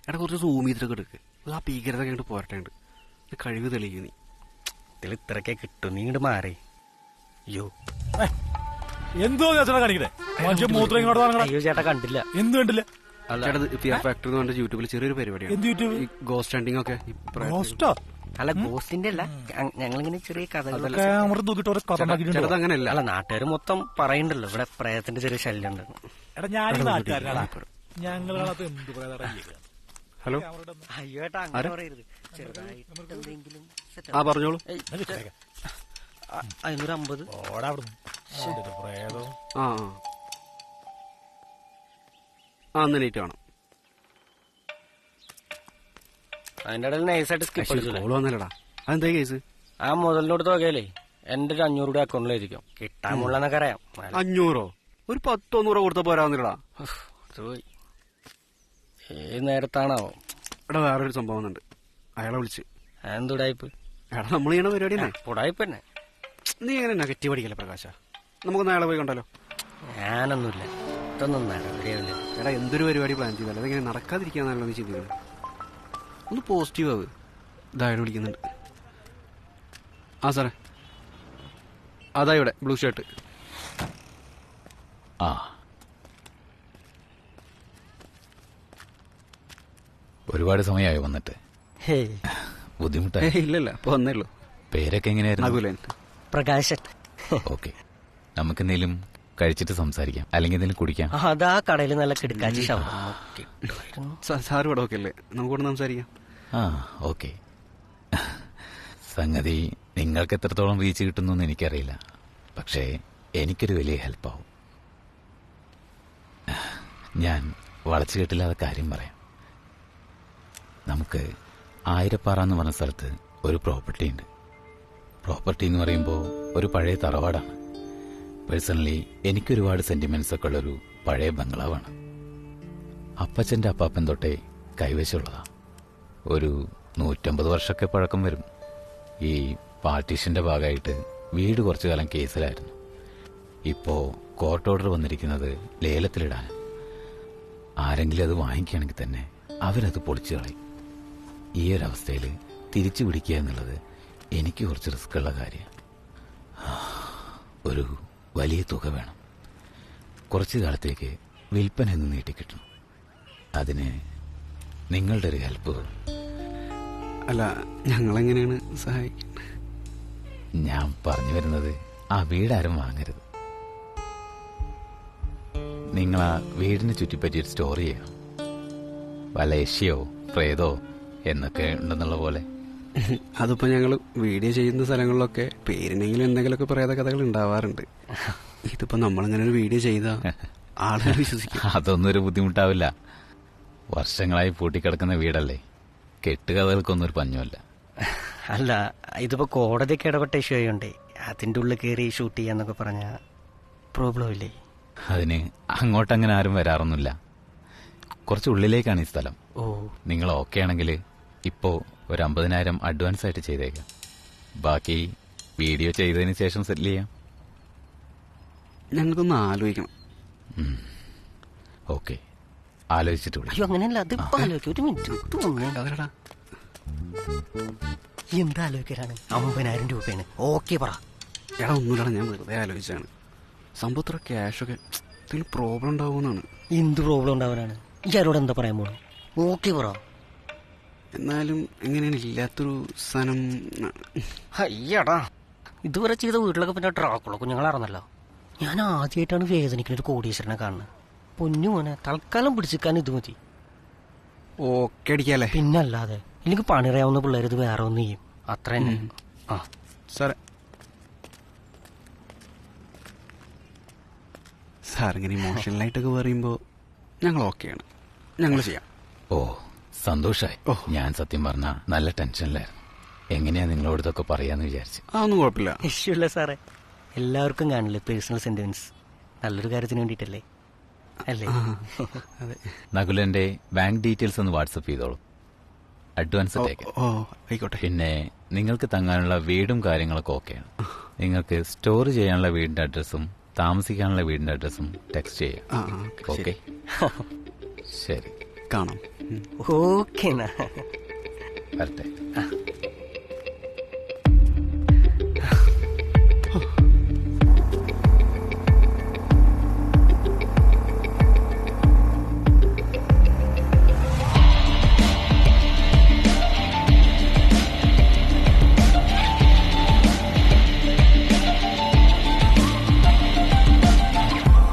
എടാ കുറച്ച് സൂം ചെയ്തിട്ടൊക്കെ എടുക്ക്. ആ ഭീകരതൊക്കെ അങ്ങോട്ട് പോരട്ടുണ്ട്. കഴിവ് തെളിയിക്കും നീ. ഇതിൽ ഇത്രയൊക്കെ കിട്ടും. നീ ഇങ്ങോട്ട് മാറി. അയ്യോ എന്തോ കാണിക്കണേ? അയ്യോ ചേട്ടാ കണ്ടില്ല. എന്ത് കണ്ടില്ല? ഫിയർ ഫാക്ടർ എന്ന് പറഞ്ഞ യൂട്യൂബിൽ ചെറിയൊരു പരിപാടിയാണ്. ഈ ഗോസ്റ്റ് ഹണ്ടിങ് ഒക്കെ. അല്ല ഗോസ്റ്റിന്റെ അല്ല, ഞങ്ങളിങ്ങനെ ചെറിയ കഥകളൊക്കെ അങ്ങനെയല്ല. അല്ല നാട്ടുകാർ മൊത്തം പറയണ്ടല്ലോ ഇവിടെ പ്രേതത്തിന്റെ ചെറിയ ശല്യം ഉണ്ടെന്ന്. ഹലോ അയ്യോ ഏട്ടാ അങ്ങനെ പറയരുത്. ചെറുതായിട്ട് എന്തെങ്കിലും ആ പറഞ്ഞോളൂ. 550. അന്ന് ലേറ്റ് വേണം. അതിന്റെ ഇടയിൽ നൈസായിട്ട് സ്കിപ്പ് വന്നല്ലടാ. അതെന്താ കേസ്? ആ മുതലിനോട് തുകയില്ലേ എന്റെ ഒരു 500 രൂപ അക്കൗണ്ടിലായിരിക്കും. കിട്ടാൻ മുള്ളെന്നൊക്കെ അറിയാം. 500 ഒരു 10-100 കൊടുത്ത പോരാന്നില്ലടാ. ഏത് നേരത്താണാവോ? എടാ വേറൊരു സംഭവം ഉണ്ട്. അയാളെ വിളിച്ച്. എന്തുടായ്പ്? എടാ നമ്മൾ ചെയ്യണ പരിപാടി തന്നെ. ഉടായ്പ തന്നെ. നീ എങ്ങനെ നെഗറ്റീവ് അടിക്കല്ലേ പ്രകാശ? നമുക്കൊന്ന് അയാളെ പോയി കണ്ടാലോ? ഞാനൊന്നുമില്ല. ഇതൊന്നും നടപടിയാവില്ല. എടാ എന്തൊരു പരിപാടി പ്ലാൻ ചെയ്താലോ അതെങ്ങനെ നടക്കാതിരിക്കാന്നല്ലോ നീ ചെയ്തത്. ഒന്ന് പോസിറ്റീവ് ആവ്. ഇതായാലും വിളിക്കുന്നുണ്ട്. ആ സാറേ അതാ ഇവിടെ ബ്ലൂ ഷർട്ട്. ആ ഒരുപാട് സമയമായി വന്നിട്ട്. ബുദ്ധിമുട്ടായി? ഇല്ലല്ല ഇപ്പൊ വന്നേള്ളൂ. പേരൊക്കെ എങ്ങനെയായിരുന്നു? പ്രകാശൻ. ഓക്കെ, നമുക്ക് എന്തെങ്കിലും കഴിച്ചിട്ട് സംസാരിക്കാം, അല്ലെങ്കിൽ എന്തെങ്കിലും കുടിക്കാം. അതാ കടയിൽ നല്ല കിടക്കാച്ചി സാറ് ഇവിടെ ഓക്കെ അല്ലേ? നമുക്കിവിടെ സംസാരിക്കാം. ആ ഓക്കെ. സംഗതി നിങ്ങൾക്ക് എത്രത്തോളം റീച്ച് കിട്ടുന്നു എനിക്കറിയില്ല, പക്ഷേ എനിക്കൊരു വലിയ ഹെൽപ്പാവും. ഞാൻ വളച്ചു കെട്ടില്ലാതെ കാര്യം പറയാം. നമുക്ക് ആയിരപ്പാറ എന്ന് പറഞ്ഞ സ്ഥലത്ത് ഒരു പ്രോപ്പർട്ടി ഉണ്ട്. പ്രോപ്പർട്ടി എന്ന് പറയുമ്പോൾ ഒരു പഴയ തറവാടാണ്. പേഴ്സണലി എനിക്കൊരുപാട് സെന്റിമെന്റ്സ് ഒക്കെ ഉള്ളൊരു പഴയ ബംഗ്ലാവാണ്. അപ്പച്ചന്റെ അപ്പാപ്പൻ തൊട്ടേ കൈവശമുള്ളതാ. ഒരു 150 വർഷമൊക്കെ പഴക്കം വരും. ഈ പാർട്ടീഷന്റെ ഭാഗമായിട്ട് വീട് കുറച്ചു കാലം കേസിലായിരുന്നു. ഇപ്പോ കോർട്ട് ഓർഡർ വന്നിരിക്കുന്നത് ലേലത്തിലിടാൻ. ആരെങ്കിലും അത് വാങ്ങിക്കുകയാണെങ്കിൽ തന്നെ അവരത് പൊളിച്ചു കളയും. ഈ ഒരവസ്ഥയിൽ തിരിച്ചു പിടിക്കുക എന്നുള്ളത് എനിക്ക് കുറച്ച് റിസ്ക് ഉള്ള കാര്യമാണ്. ഒരു വലിയ തുക വേണം. കുറച്ചു കാലത്തേക്ക് വിൽപ്പന എന്ന് നീട്ടിക്കിട്ടണം. അതിന് നിങ്ങളുടെ ഒരു ഹെൽപ്പ്. അല്ല ഞങ്ങളെങ്ങനെയാണ് സഹായിക്കുന്നത്? ഞാൻ പറഞ്ഞു വരുന്നത് ആ വീടാരും വാങ്ങരുത്. നിങ്ങൾ ആ വീടിനെ ചുറ്റിപ്പറ്റിയൊരു സ്റ്റോറി ചെയ്യാം. വല്ല യക്ഷിയോ പ്രേതോ എന്നൊക്കെ ഉണ്ടെന്നുള്ള പോലെ. അതിപ്പോ ഞങ്ങള് വീഡിയോ ചെയ്യുന്ന സ്ഥലങ്ങളിലൊക്കെ പേരിനെങ്കിലും എന്തെങ്കിലുമൊക്കെ പ്രേത കഥകൾ ഉണ്ടാവാറുണ്ട്. ഇതിപ്പോ നമ്മളിങ്ങനെ ഒരു വീഡിയോ ചെയ്താ ആളുകൾ വിശ്വസിക്കും. അതൊന്നും ഒരു ബുദ്ധിമുട്ടാവില്ല. വർഷങ്ങളായി പൂട്ടിക്കിടക്കുന്ന വീടല്ലേ, കെട്ടുകഥകൾക്കൊന്നും ഒരു പഞ്ഞുമല്ല. അല്ല ഇതിപ്പോ കോടതിയൊക്കെ ഇടപെട്ട ഇഷ്യൂ ആയോണ്ടേ അതിന്റെ ഉള്ളിൽ കയറി ഷൂട്ട് ചെയ്യാന്നൊക്കെ പറഞ്ഞ പ്രോബ്ലം ഇല്ലേ? അതിന് അങ്ങോട്ടങ്ങനെ ആരും വരാറൊന്നുമില്ല. കുറച്ച് ഉള്ളിലേക്കാണ് ഈ സ്ഥലം. ഓ, നിങ്ങൾ ഓക്കെ ആണെങ്കിൽ ഇപ്പോ ഒരു 50,000 അഡ്വാൻസ് ആയിട്ട് ചെയ്തേക്കാം. ബാക്കി വീഡിയോ ചെയ്തതിന് ശേഷം സെറ്റിൽ ചെയ്യാം. ഞങ്ങൾക്കൊന്ന് ആലോചിക്കണം. ഓക്കെ, ആലോചിച്ചിട്ട് വിളി. അയ്യോ അങ്ങനെയല്ല, അതിപ്പോ ആലോചിക്കും. ഒരു മിനിറ്റ് എന്താ ആലോചിക്കലാണ്? 50,000 രൂപയാണ്. ഓക്കെ പറ. എടാ ഒന്നുമില്ല, ഞാൻ വെറുതെ ആലോചിച്ചാണ്. സംഭവത്ര ക്യാഷൊക്കെ എന്തെങ്കിലും പ്രോബ്ലം ഉണ്ടാവുമെന്നാണ്. എന്ത് പ്രോബ്ലം ഉണ്ടാവാനാണ്? ഇയാളോട് എന്താ പറയാൻ പോണു? ഓക്കെ പറ. എന്നാലും എങ്ങനെയാണ് ഇല്ലാത്തൊരു സാധനം? അയ്യടാ, ഇതുവരെ ചെയ്ത വീട്ടിലൊക്കെ പിന്നെ ട്രാക്കുള്ള കുഞ്ഞുങ്ങളായിരുന്നല്ലോ. ഞാൻ ആദ്യമായിട്ടാണ് വേദനിക്കുന്ന ഒരു കോടീശ്വരനെ കാണുന്നത്. പൊന്നു മോനെ, തൽക്കാലം പിടിച്ചിക്കാൻ ഇത് മതി. ഓക്കെ അടിക്കാല്ലേ? പിന്നല്ലാതെ. ഇല്ലെങ്കിൽ പണിറിയാവുന്ന പിള്ളേർ ഇത് വേറെ ഒന്ന് ചെയ്യും. അത്ര തന്നെ. ആ സാറേ, സാറിങ്ങനെ ഇമോഷണലായിട്ടൊക്കെ പറയുമ്പോ ഞങ്ങൾ ഓക്കെയാണ്. ഞങ്ങൾ ചെയ്യാം. ഓ സന്തോഷായി. ഞാൻ സത്യം പറഞ്ഞ നല്ല ടെൻഷനിലായിരുന്നു. എങ്ങനെയാ നിങ്ങളോട് ഇതൊക്കെ പറയാന്ന് വിചാരിച്ചു. അതൊന്നും കുഴപ്പമില്ല. ഇഷ്യൂ ഇല്ല സാറേ. എല്ലാവർക്കും കാണില്ലേ പേഴ്സണൽ സെന്റിമെന്റ്സ്. നല്ലൊരു കാര്യത്തിന് വേണ്ടിട്ടല്ലേ അല്ലേ? അതെ. നകുലന്റെ ബാങ്ക് ഡീറ്റെയിൽസ് ഒന്ന് വാട്സപ്പ് ചെയ്തോളൂ. അഡ്വാൻസ് ഇട്ടേക്കാം. ഓ ആയിക്കോട്ടെ. പിന്നെ നിങ്ങൾക്ക് തങ്ങാനുള്ള വീടും കാര്യങ്ങളൊക്കെ ഓക്കെയാണ്. നിങ്ങൾക്ക് സ്റ്റോർ ചെയ്യാനുള്ള വീടിന്റെ അഡ്രസ്സും താമസിക്കാനുള്ള വീടിന്റെ അഡ്രസ്സും ടെക്സ്റ്റ് ചെയ്യാം. ഓക്കെ ശരി. കാണാം. ഓക്കെ എന്നാ. വരട്ടെ.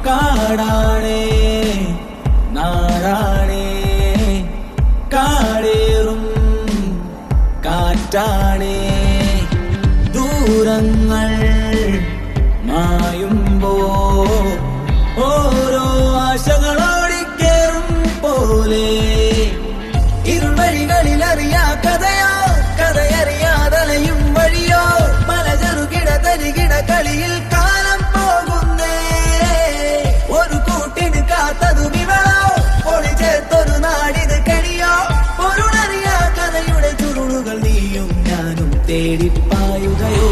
കാടാണേ നാടാണേ കാടേറും കാറ്റാണേ ദൂരങ്ങൾ മായുമ്പോ ഓരോ ആശകളോടിക്കേറും പോലെ ഇരുവഴികളിൽ അറിയാ കഥയോ കഥയറിയാതലയും വഴിയോ പല ചെറുകിട തരികിട കളിയിൽ കാലം പോകുന്നേ ഒരു കൂട്ടിന് കാത്തതും ഇവളോ പൊളി ചേർത്തൊരു നാടിത് കണിയോ പൊരുളറിയാ കഥയുടെ ചുരുളുകൾ നീയും ഞാനും തേടിപ്പായുകയോ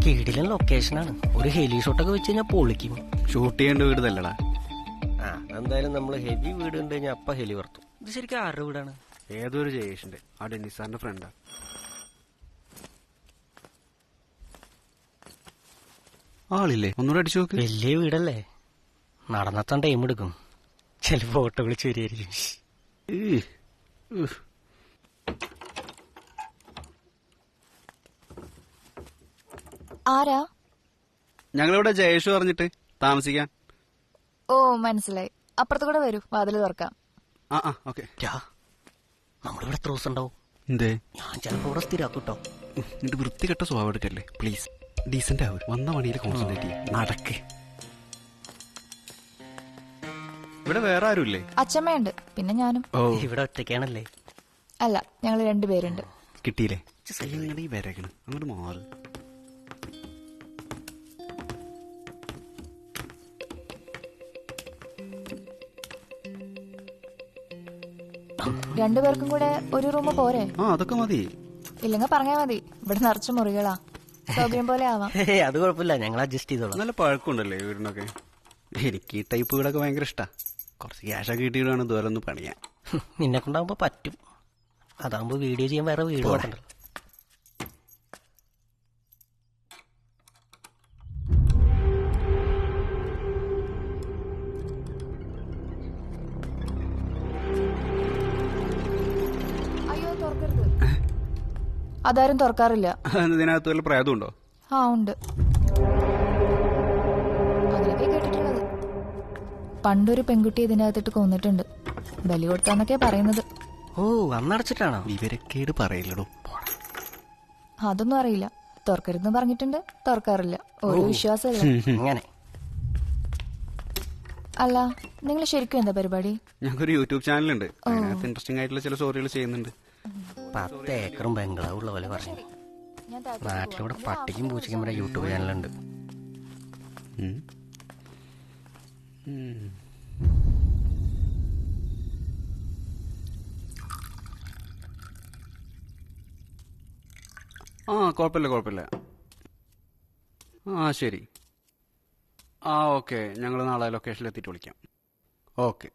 കിടിലൻ ലൊക്കേഷനാണ്. ഒരു ഹെലി ഷോട്ടൊക്കെ വെച്ച് കഴിഞ്ഞാൽ പൊളിക്കും. ഷൂട്ട് ചെയ്യേണ്ട വീട് തല്ലടാ. ആ എന്തായാലും നമ്മൾ ഹെവി വീട് കണ്ടു കഴിഞ്ഞാൽ അപ്പ ഹെലി വർത്തു. ഇത് ശരിക്കും ആരുടെ വീടാണ്? ഏതൊരു ജയേഷിന്റെ, ആ ഡെന്നിസ് സാറിന്റെ ഫ്രണ്ടാ. ആളില്ലേ? ഒന്നുകൂടെ അടിച്ചു നോക്ക്. വലിയ വീടല്ലേ, നടന്നെത്താൻ ടൈം എടുക്കും. ചില ഫോട്ടോ വിളിച്ച് വരികയായിരിക്കും. ഈ, ഉഫ്. ആരാ? ഞങ്ങളിവിടെ ജയേഷ് പറഞ്ഞിട്ട് താമസിക്കാൻ. ഓ മനസ്സിലായി. അപ്പുറത്ത് കൂടെ വരൂ, വാതില് തുറക്കാം. ആ ആ ഓക്കെ. നമ്മളിവിടെ എത്ര ദിവസം ഉണ്ടാവും? എന്തേ? ഞാൻ ചിലപ്പോ ഇവിടെ സ്ഥിരാക്കൂട്ടോ. എന്നിട്ട് വൃത്തികെട്ട സ്വഭാവം എടുക്കല്ലേ പ്ലീസ്. ഡീസന്റ് ആവും. വന്ന പണിയിൽ കോൺസെൻട്രേറ്റ് ചെയ്യും. നടക്ക്. ഇവിടെ വേറെ ആരുമില്ലേ? അച്ഛമ്മയുണ്ട്, പിന്നെ ഞാനും. ഓ ഇവിടെ ഒറ്റയ്ക്കാണല്ലേ? അല്ല, ഞങ്ങൾ രണ്ടുപേരുണ്ട്. കിട്ടിയില്ലേ? നിങ്ങളുടെ ഈ വരകണ് അങ്ങോട്ട് മാറ്. രണ്ടുപേർക്കും കൂടെ ഒരു റൂം പോരെ? ആ അതൊക്കെ മതി. ഇല്ലെങ്കിൽ പറഞ്ഞാ മതി, ഇവിടെ നിറച്ച് മുറികളാ. സൗകര്യം പോലെ ആവാം. അത് കുഴപ്പമില്ല, ഞങ്ങൾ അഡ്ജസ്റ്റ് ചെയ്തോളാം. നല്ല പഴക്കമുണ്ടല്ലേ വീടിനൊക്കെ. എനിക്ക് ഈ ടൈപ്പ് വീടൊക്കെ ഭയങ്കര ഇഷ്ടാ. കുറച്ച് ക്യാഷൊക്കെ കിട്ടിയിട്ടാണ് ദൂരം ഒന്ന് പണിയാൻ. നിന്നെ കൊണ്ടാകുമ്പോ പറ്റും. അതാകുമ്പോ വീഡിയോ ചെയ്യാൻ വേറെ വീട് നോക്കണ്ടല്ലോ. അയ്യോ തുറക്കരുത്. അതാരും തുറക്കാറില്ല. ഇതിനകത്ത് വല്ല പ്രേതമുണ്ടോ? ആ ഉണ്ട്. അങ്ങനെയൊക്കെ കേട്ടിട്ടുള്ളത്. പണ്ടൊരു പെൺകുട്ടി ഇതിനകത്തിട്ട് കൊന്നിട്ടുണ്ട്. ബലി കൊടുത്താന്നൊക്കെ പറയുന്നത്. ഓ അന്നടച്ചിട്ടാണോ? വിവരക്കേട് പറയില്ലടോ. അതൊന്നും അറിയില്ല. തുറക്കരുതെന്ന് പറഞ്ഞിട്ടുണ്ട്, തുറക്കാറില്ല. ഒരു വിശ്വാസമില്ല. അങ്ങനെ അല്ല, നിങ്ങൾ ശരിക്കും എന്താ പരിപാടി? ഞങ്ങൾക്കൊരു യൂട്യൂബ് ചാനലുണ്ട്. അതിനകത്ത് ഇൻട്രസ്റ്റിംഗ് ആയിട്ടുള്ള ചില സ്റ്റോറികൾ ചെയ്യുന്നുണ്ട്. 10 ഏക്കറും ബംഗ്ലാവും ഉള്ള പോലെ പറഞ്ഞു. ഞാൻ താഴത്തേക്ക് നാട്ടിലൂടെ പട്ടിക്കും പൂച്ചയ്ക്കും വരെ യൂട്യൂബ് ചാനലുണ്ട്. ഉം. ഉം. ആ കുഴപ്പമില്ല കുഴപ്പമില്ല. ആ ശരി. ആ ഓക്കെ, ഞങ്ങൾ നാളെ ലൊക്കേഷനിൽ എത്തിയിട്ട് വിളിക്കാം. ഓക്കെ.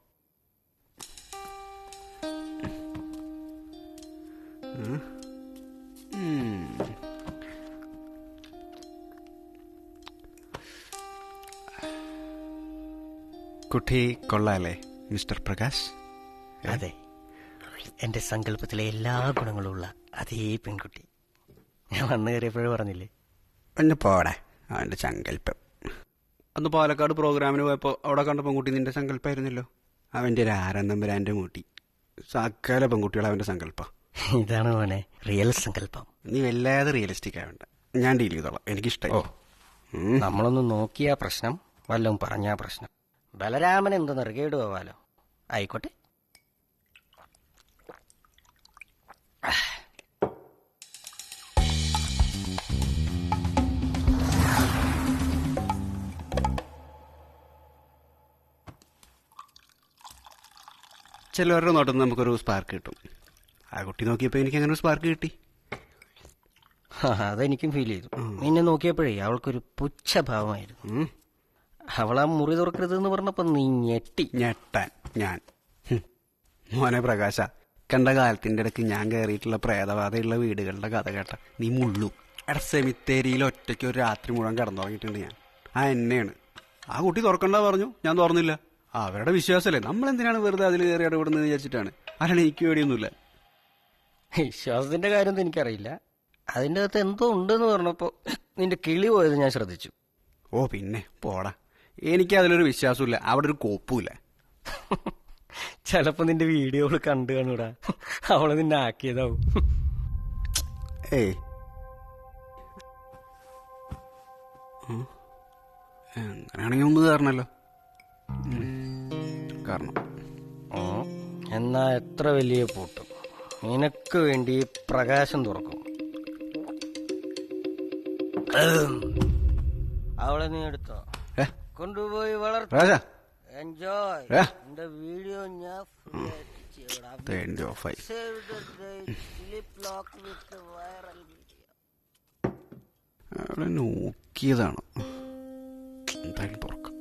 കുട്ടി കൊള്ളാല്ലേ മിസ്റ്റർ പ്രകാശ്? അതെ, എന്റെ സങ്കല്പത്തിലെ എല്ലാ ഗുണങ്ങളും ഉള്ള അതേ പെൺകുട്ടി. ഞാൻ വന്നു കയറിയപ്പോഴേ പറഞ്ഞില്ലേ. ഒന്ന് പോടെ അവൻ്റെ സങ്കല്പം. അന്ന് പാലക്കാട് പ്രോഗ്രാമിന് പോയപ്പോൾ അവിടെ കണ്ട പെൺകുട്ടി നിന്റെ സങ്കല്പമായിരുന്നല്ലോ. അവൻ്റെ ഒരു ആരന്തമ്പരാൻ്റെ മൂട്ടി. സകല പെൺകുട്ടികൾ അവൻ്റെ സങ്കല്പം. ഇതാണ് മോനെ റിയൽ സങ്കല്പം. നീ വല്ലാതെ റിയലിസ്റ്റിക് ആവണ്ട. ഞാൻ ഡീൽ ചെയ്തോളാം. എനിക്കിഷ്ടമായി. നമ്മളൊന്ന് നോക്കിയാ പ്രശ്നം, വല്ലതും പറഞ്ഞാ പ്രശ്നം. ബലരാമൻ എന്ത് നെറുകേട് പോവാലോ. ആയിക്കോട്ടെ. ചിലവരുടെ നോട്ടം നമുക്കൊരു സ്പാർക്ക് കിട്ടും. ആ കുട്ടി നോക്കിയപ്പോൾ എനിക്ക് അങ്ങനെ ഒരു സ്പാർക്ക് കിട്ടി. അതെനിക്കും ഫീൽ ചെയ്തു. നിന്നെ നോക്കിയപ്പോഴേ അവൾക്കൊരു പുച്ഛഭാവമായിരുന്നു. അവളാ മുറി തുറക്കരുതെന്ന് പറഞ്ഞപ്പോ നീ ഞെട്ടാൻ ഞാൻ. മോനെ പ്രകാശ, കണ്ട കാലത്തിന്റെ ഇടയ്ക്ക് ഞാൻ കയറിയിട്ടുള്ള പ്രേതബാധയുള്ള വീടുകളുടെ കഥ കേട്ട നീ മുള്ളു. എടാ, സെമിത്തേരിയിൽ ഒറ്റയ്ക്ക് ഒരു രാത്രി മുഴുവൻ കിടന്നുറങ്ങിയിട്ടുണ്ട് ഞാൻ. എന്നെയാണ് ആ കുട്ടി തുറക്കണ്ട പറഞ്ഞു, ഞാൻ തുറന്നില്ല. അവരുടെ വിശ്വാസമല്ലേ, നമ്മളെന്തിനാണ് വെറുതെ അതിൽ കയറി ഇടപെടുന്നത് വിചാരിച്ചിട്ടാണ്. അല്ലാണ്ട് എനിക്ക് പേടിയൊന്നുമില്ല. വിശ്വാസത്തിന്റെ കാര്യമൊന്നും എനിക്കറിയില്ല. അതിൻ്റെ അകത്ത് എന്തോ ഉണ്ടെന്ന് പറഞ്ഞപ്പോ നിന്റെ കിളി പോയത് ഞാൻ ശ്രദ്ധിച്ചു. ഓ പിന്നെ പോടാ, എനിക്ക് അതിലൊരു വിശ്വാസമില്ല, അവിടെ ഒരു കോപ്പുമില്ല. ചിലപ്പോ നിന്റെ വീഡിയോകൾ കണ്ടു കാണൂടാ, അവള് നിന്നെ ആക്കിയതാവും. ഏയ് അങ്ങനെയാണെങ്കിൽ ഒന്ന് കാരണല്ലോ. കാരണം എന്നാ എത്ര വലിയ പൂട്ടും നിനക്ക് വേണ്ടി പ്രകാശം തുറക്കും. അവളെ നീ എടുത്തോ, കൊണ്ടുപോയി വളർത്ത. എൻജോയ്. എന്റെ വീഡിയോ ഞാൻ അവിടെ നോക്കിയതാണ്. എന്തായാലും തുറക്കാം.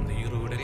നീറുടെ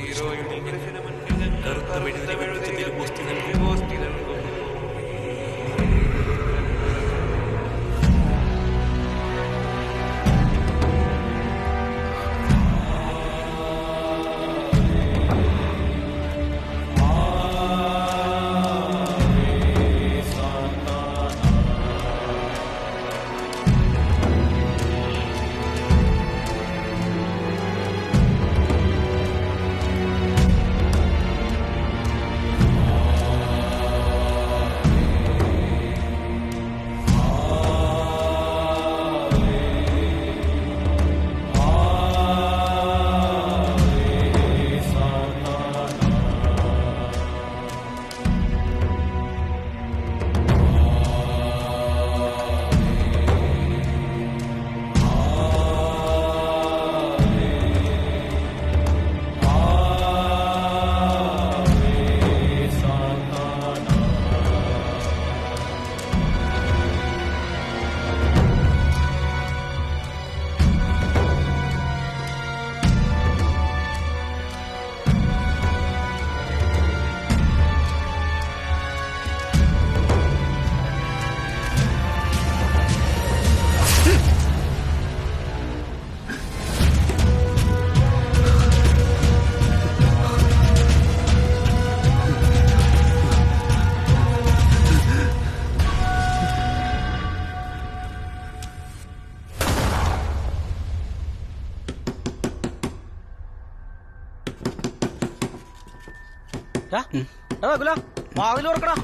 നകുല വാതിൽ തുറക്കടാ.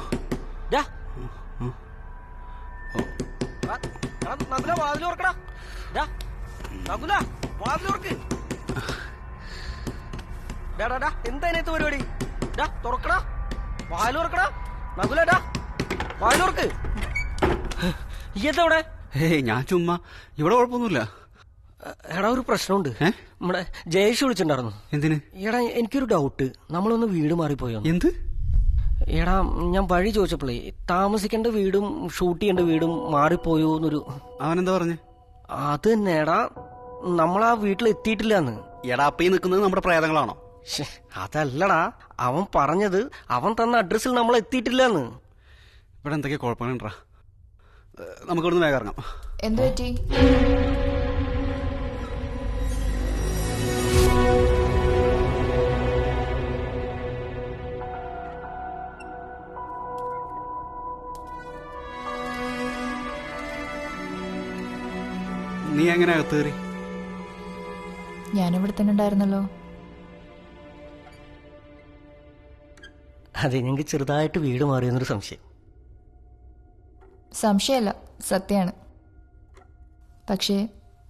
നകുല വാതിൽ തുറക്കടാ. നകുല വാതിൽ തുറക്ക്. എന്താ ഇതിനകത്ത് പരിപാടി? തുറക്കടാ, വാതിൽ തുറക്കടാ. നകുല വാതിൽ തുറക്ക്. ഇതെവിടെ? ഏയ് ഞാൻ ചുമ്മാ, ഇവിടെ കുഴപ്പമൊന്നുമില്ല. എടാ ഒരു പ്രശ്നമുണ്ട്. നമ്മുടെ ജയേഷ് വിളിച്ചിട്ടുണ്ടായിരുന്നു. എന്തിന്? എടാ എനിക്കൊരു ഡൗട്ട്, നമ്മളൊന്ന് വീട് മാറിപ്പോയോ? എന്ത്? എടാ ഞാൻ വഴി ചോദിച്ചപ്പോഴേ താമസിക്കേണ്ട വീടും ഷൂട്ട് ചെയ്യേണ്ട വീടും മാറിപ്പോയോ എന്നൊരു. അവനെന്താ പറഞ്ഞേ? അത് തന്നെ എടാ, നമ്മളാ വീട്ടിൽ എത്തിയിട്ടില്ലാന്ന്. എടാ അപ്പൊ ഈ നിൽക്കുന്നത് നമ്മുടെ പ്രേതങ്ങളാണോ? അതല്ലടാ, അവൻ പറഞ്ഞത് അവൻ തന്ന അഡ്രസ്സിൽ നമ്മൾ എത്തിയിട്ടില്ലാന്ന്. ഇവിടെ എന്തൊക്കെ കുഴപ്പങ്ങളുണ്ടാ? നമുക്ക് ഇവിടുന്ന് വേഗം ഇറങ്ങാം. എന്തു പറ്റി? നീ എങ്ങനെ അകത്ത് കയറി? ഞാനിവിടെ തന്നെ ഉണ്ടായിരുന്നല്ലോ. അതെ, ഞങ്ങൾക്ക് ചെറുതായിട്ട് വീട് മാറിയെന്നൊരു സംശയം. സംശയമല്ല, സത്യമാണ്. പക്ഷേ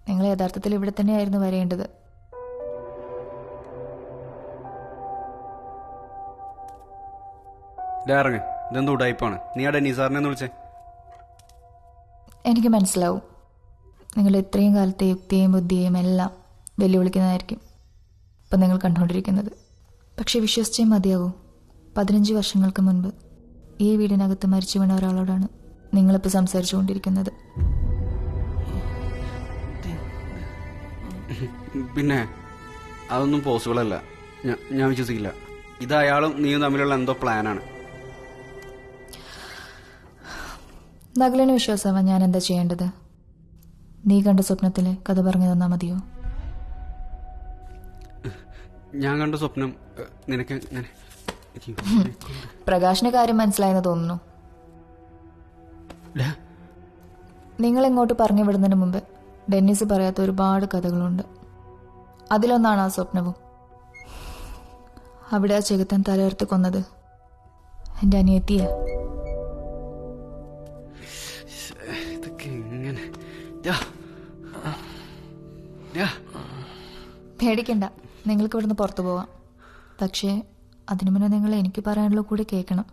നിങ്ങൾ യഥാർത്ഥത്തിൽ ഇവിടെ തന്നെയായിരുന്നു വരേണ്ടത്. ഇറങ്ങ്. ഇതെന്തോ ഉടായിപ്പാണ്. നീ ആ ഡെന്നീസാറിനെ ഒന്ന് വിളിച്ചേ. എനിക്ക് മനസ്സിലാവും, നിങ്ങൾ ഇത്രയും കാലത്തെ യുക്തിയും ബുദ്ധിയും എല്ലാം വെല്ലുവിളിക്കുന്നതായിരിക്കും ഇപ്പം നിങ്ങൾ കണ്ടുകൊണ്ടിരിക്കുന്നത്. പക്ഷെ വിശ്വസിച്ചേ മതിയാവൂ, 15 വർഷങ്ങൾക്ക് മുൻപ് ഈ വീടിനകത്ത് മരിച്ചു വീണ ഒരാളോടാണ് നിങ്ങളിപ്പോൾ സംസാരിച്ചുകൊണ്ടിരിക്കുന്നത്. പിന്നെ അതൊന്നും പോസിബിൾ അല്ല. ഞാൻ വിശ്വസിക്കില്ല. ഇത് അയാളും നീയും തമ്മിലുള്ള എന്തോ പ്ലാനാണ്. നകുലിന് വിശ്വാസമാവാൻ ഞാൻ എന്താ ചെയ്യേണ്ടത്? നീ കണ്ട സ്വപ്നത്തിലെ കഥ പറഞ്ഞു തന്നാ മതിയോ? ഞാൻ കണ്ട സ്വപ്നം നിനക്ക് പ്രകാശിന് കാര്യം മനസ്സിലായെന്ന് തോന്നുന്നു. നിങ്ങൾ ഇങ്ങോട്ട് പറഞ്ഞു വിടുന്നതിന് മുമ്പ് ഡെന്നിസ് പറയാത്ത ഒരുപാട് കഥകളുണ്ട്. അതിലൊന്നാണ് ആ സ്വപ്നവും. അവിടെ ആ ചെകുത്തൻ തലയർത്ത് കൊന്നത് എൻ്റെ അനിയത്തിയെ. പേടിക്കണ്ട, നിങ്ങൾക്ക് ഇവിടുന്ന് പുറത്തു പോവാം. പക്ഷേ അതിനു മുന്നേ നിങ്ങൾ എനിക്ക് പറയാനുള്ള കൂടി കേൾക്കണം.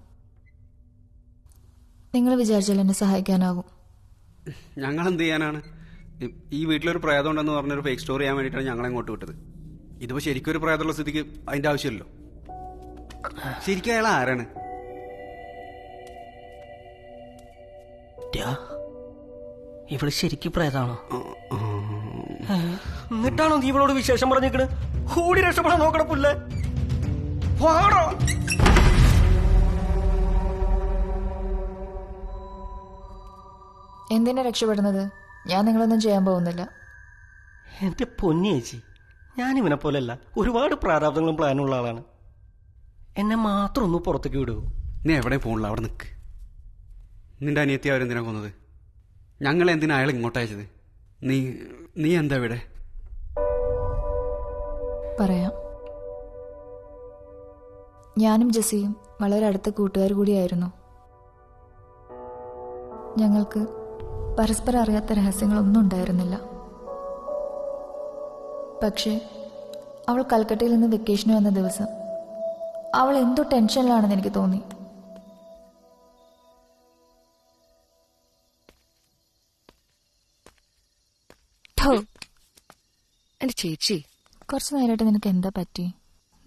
നിങ്ങൾ വിചാരിച്ചാൽ എന്നെ സഹായിക്കാനാവും. ഞങ്ങൾ എന്ത് ചെയ്യാനാണ്? ഈ വീട്ടിലൊരു പ്രേതം ഉണ്ടെന്ന് പറഞ്ഞൊരു ഫേക്ക് സ്റ്റോറി ചെയ്യാൻ വേണ്ടിയിട്ടാണ് ഞങ്ങളെ ഇങ്ങോട്ട് വിട്ടത്. ഇതിപ്പോ ശരിക്കും ഒരു പ്രേതമുള്ള സ്ഥിതിക്ക് അതിന്റെ ആവശ്യമില്ലല്ലോ. ശരിക്കും അയാൾ ആരാണ്? ഇവള് ശരിക്കും പ്രേതാണോ? എന്നിട്ടാണോ നീ ഇവളോട് വിശേഷം പറഞ്ഞേക്കണ്? കൂടി രക്ഷപ്പെടാൻ നോക്കണം പുല്ലേ. എന്തിനാ രക്ഷപ്പെടുന്നത്? ഞാൻ നിങ്ങളൊന്നും ചെയ്യാൻ പോകുന്നില്ല. എന്റെ പൊന്നി ചേച്ചി, ഞാനിവനെ പോലെയല്ല, ഒരുപാട് പ്രാരാബ്ദങ്ങളും പ്ലാനുള്ള ആളാണ്. എന്നെ മാത്രം ഒന്ന് പുറത്തേക്ക് വിടുവോ? നീ എവിടെ പോണില്ല, അവിടെ നിൽക്ക്. നിന്റെ അനിയത്തി അവരെന്തിനാ കൊന്നത്? ഞങ്ങൾ എന്തിനാ അയാൾ ഇങ്ങോട്ട് അയച്ചത്? നീ എന്താ ഇവിടെ? പറയാം. ഞാനും ജെസ്സിയും വളരെ അടുത്ത കൂട്ടുകാർ കൂടിയായിരുന്നു. ഞങ്ങൾക്ക് പരസ്പരം അറിയാത്ത രഹസ്യങ്ങളൊന്നും ഉണ്ടായിരുന്നില്ല. പക്ഷേ അവൾ കൽക്കട്ടയിൽ നിന്ന് വെക്കേഷന് വന്ന ദിവസം അവൾ എന്തോ ടെൻഷനിലാണെന്ന് എനിക്ക് തോന്നി. എന്റെ ചേച്ചി, കുറച്ചു നേരമായിട്ട് നിനക്ക് എന്താ പറ്റി?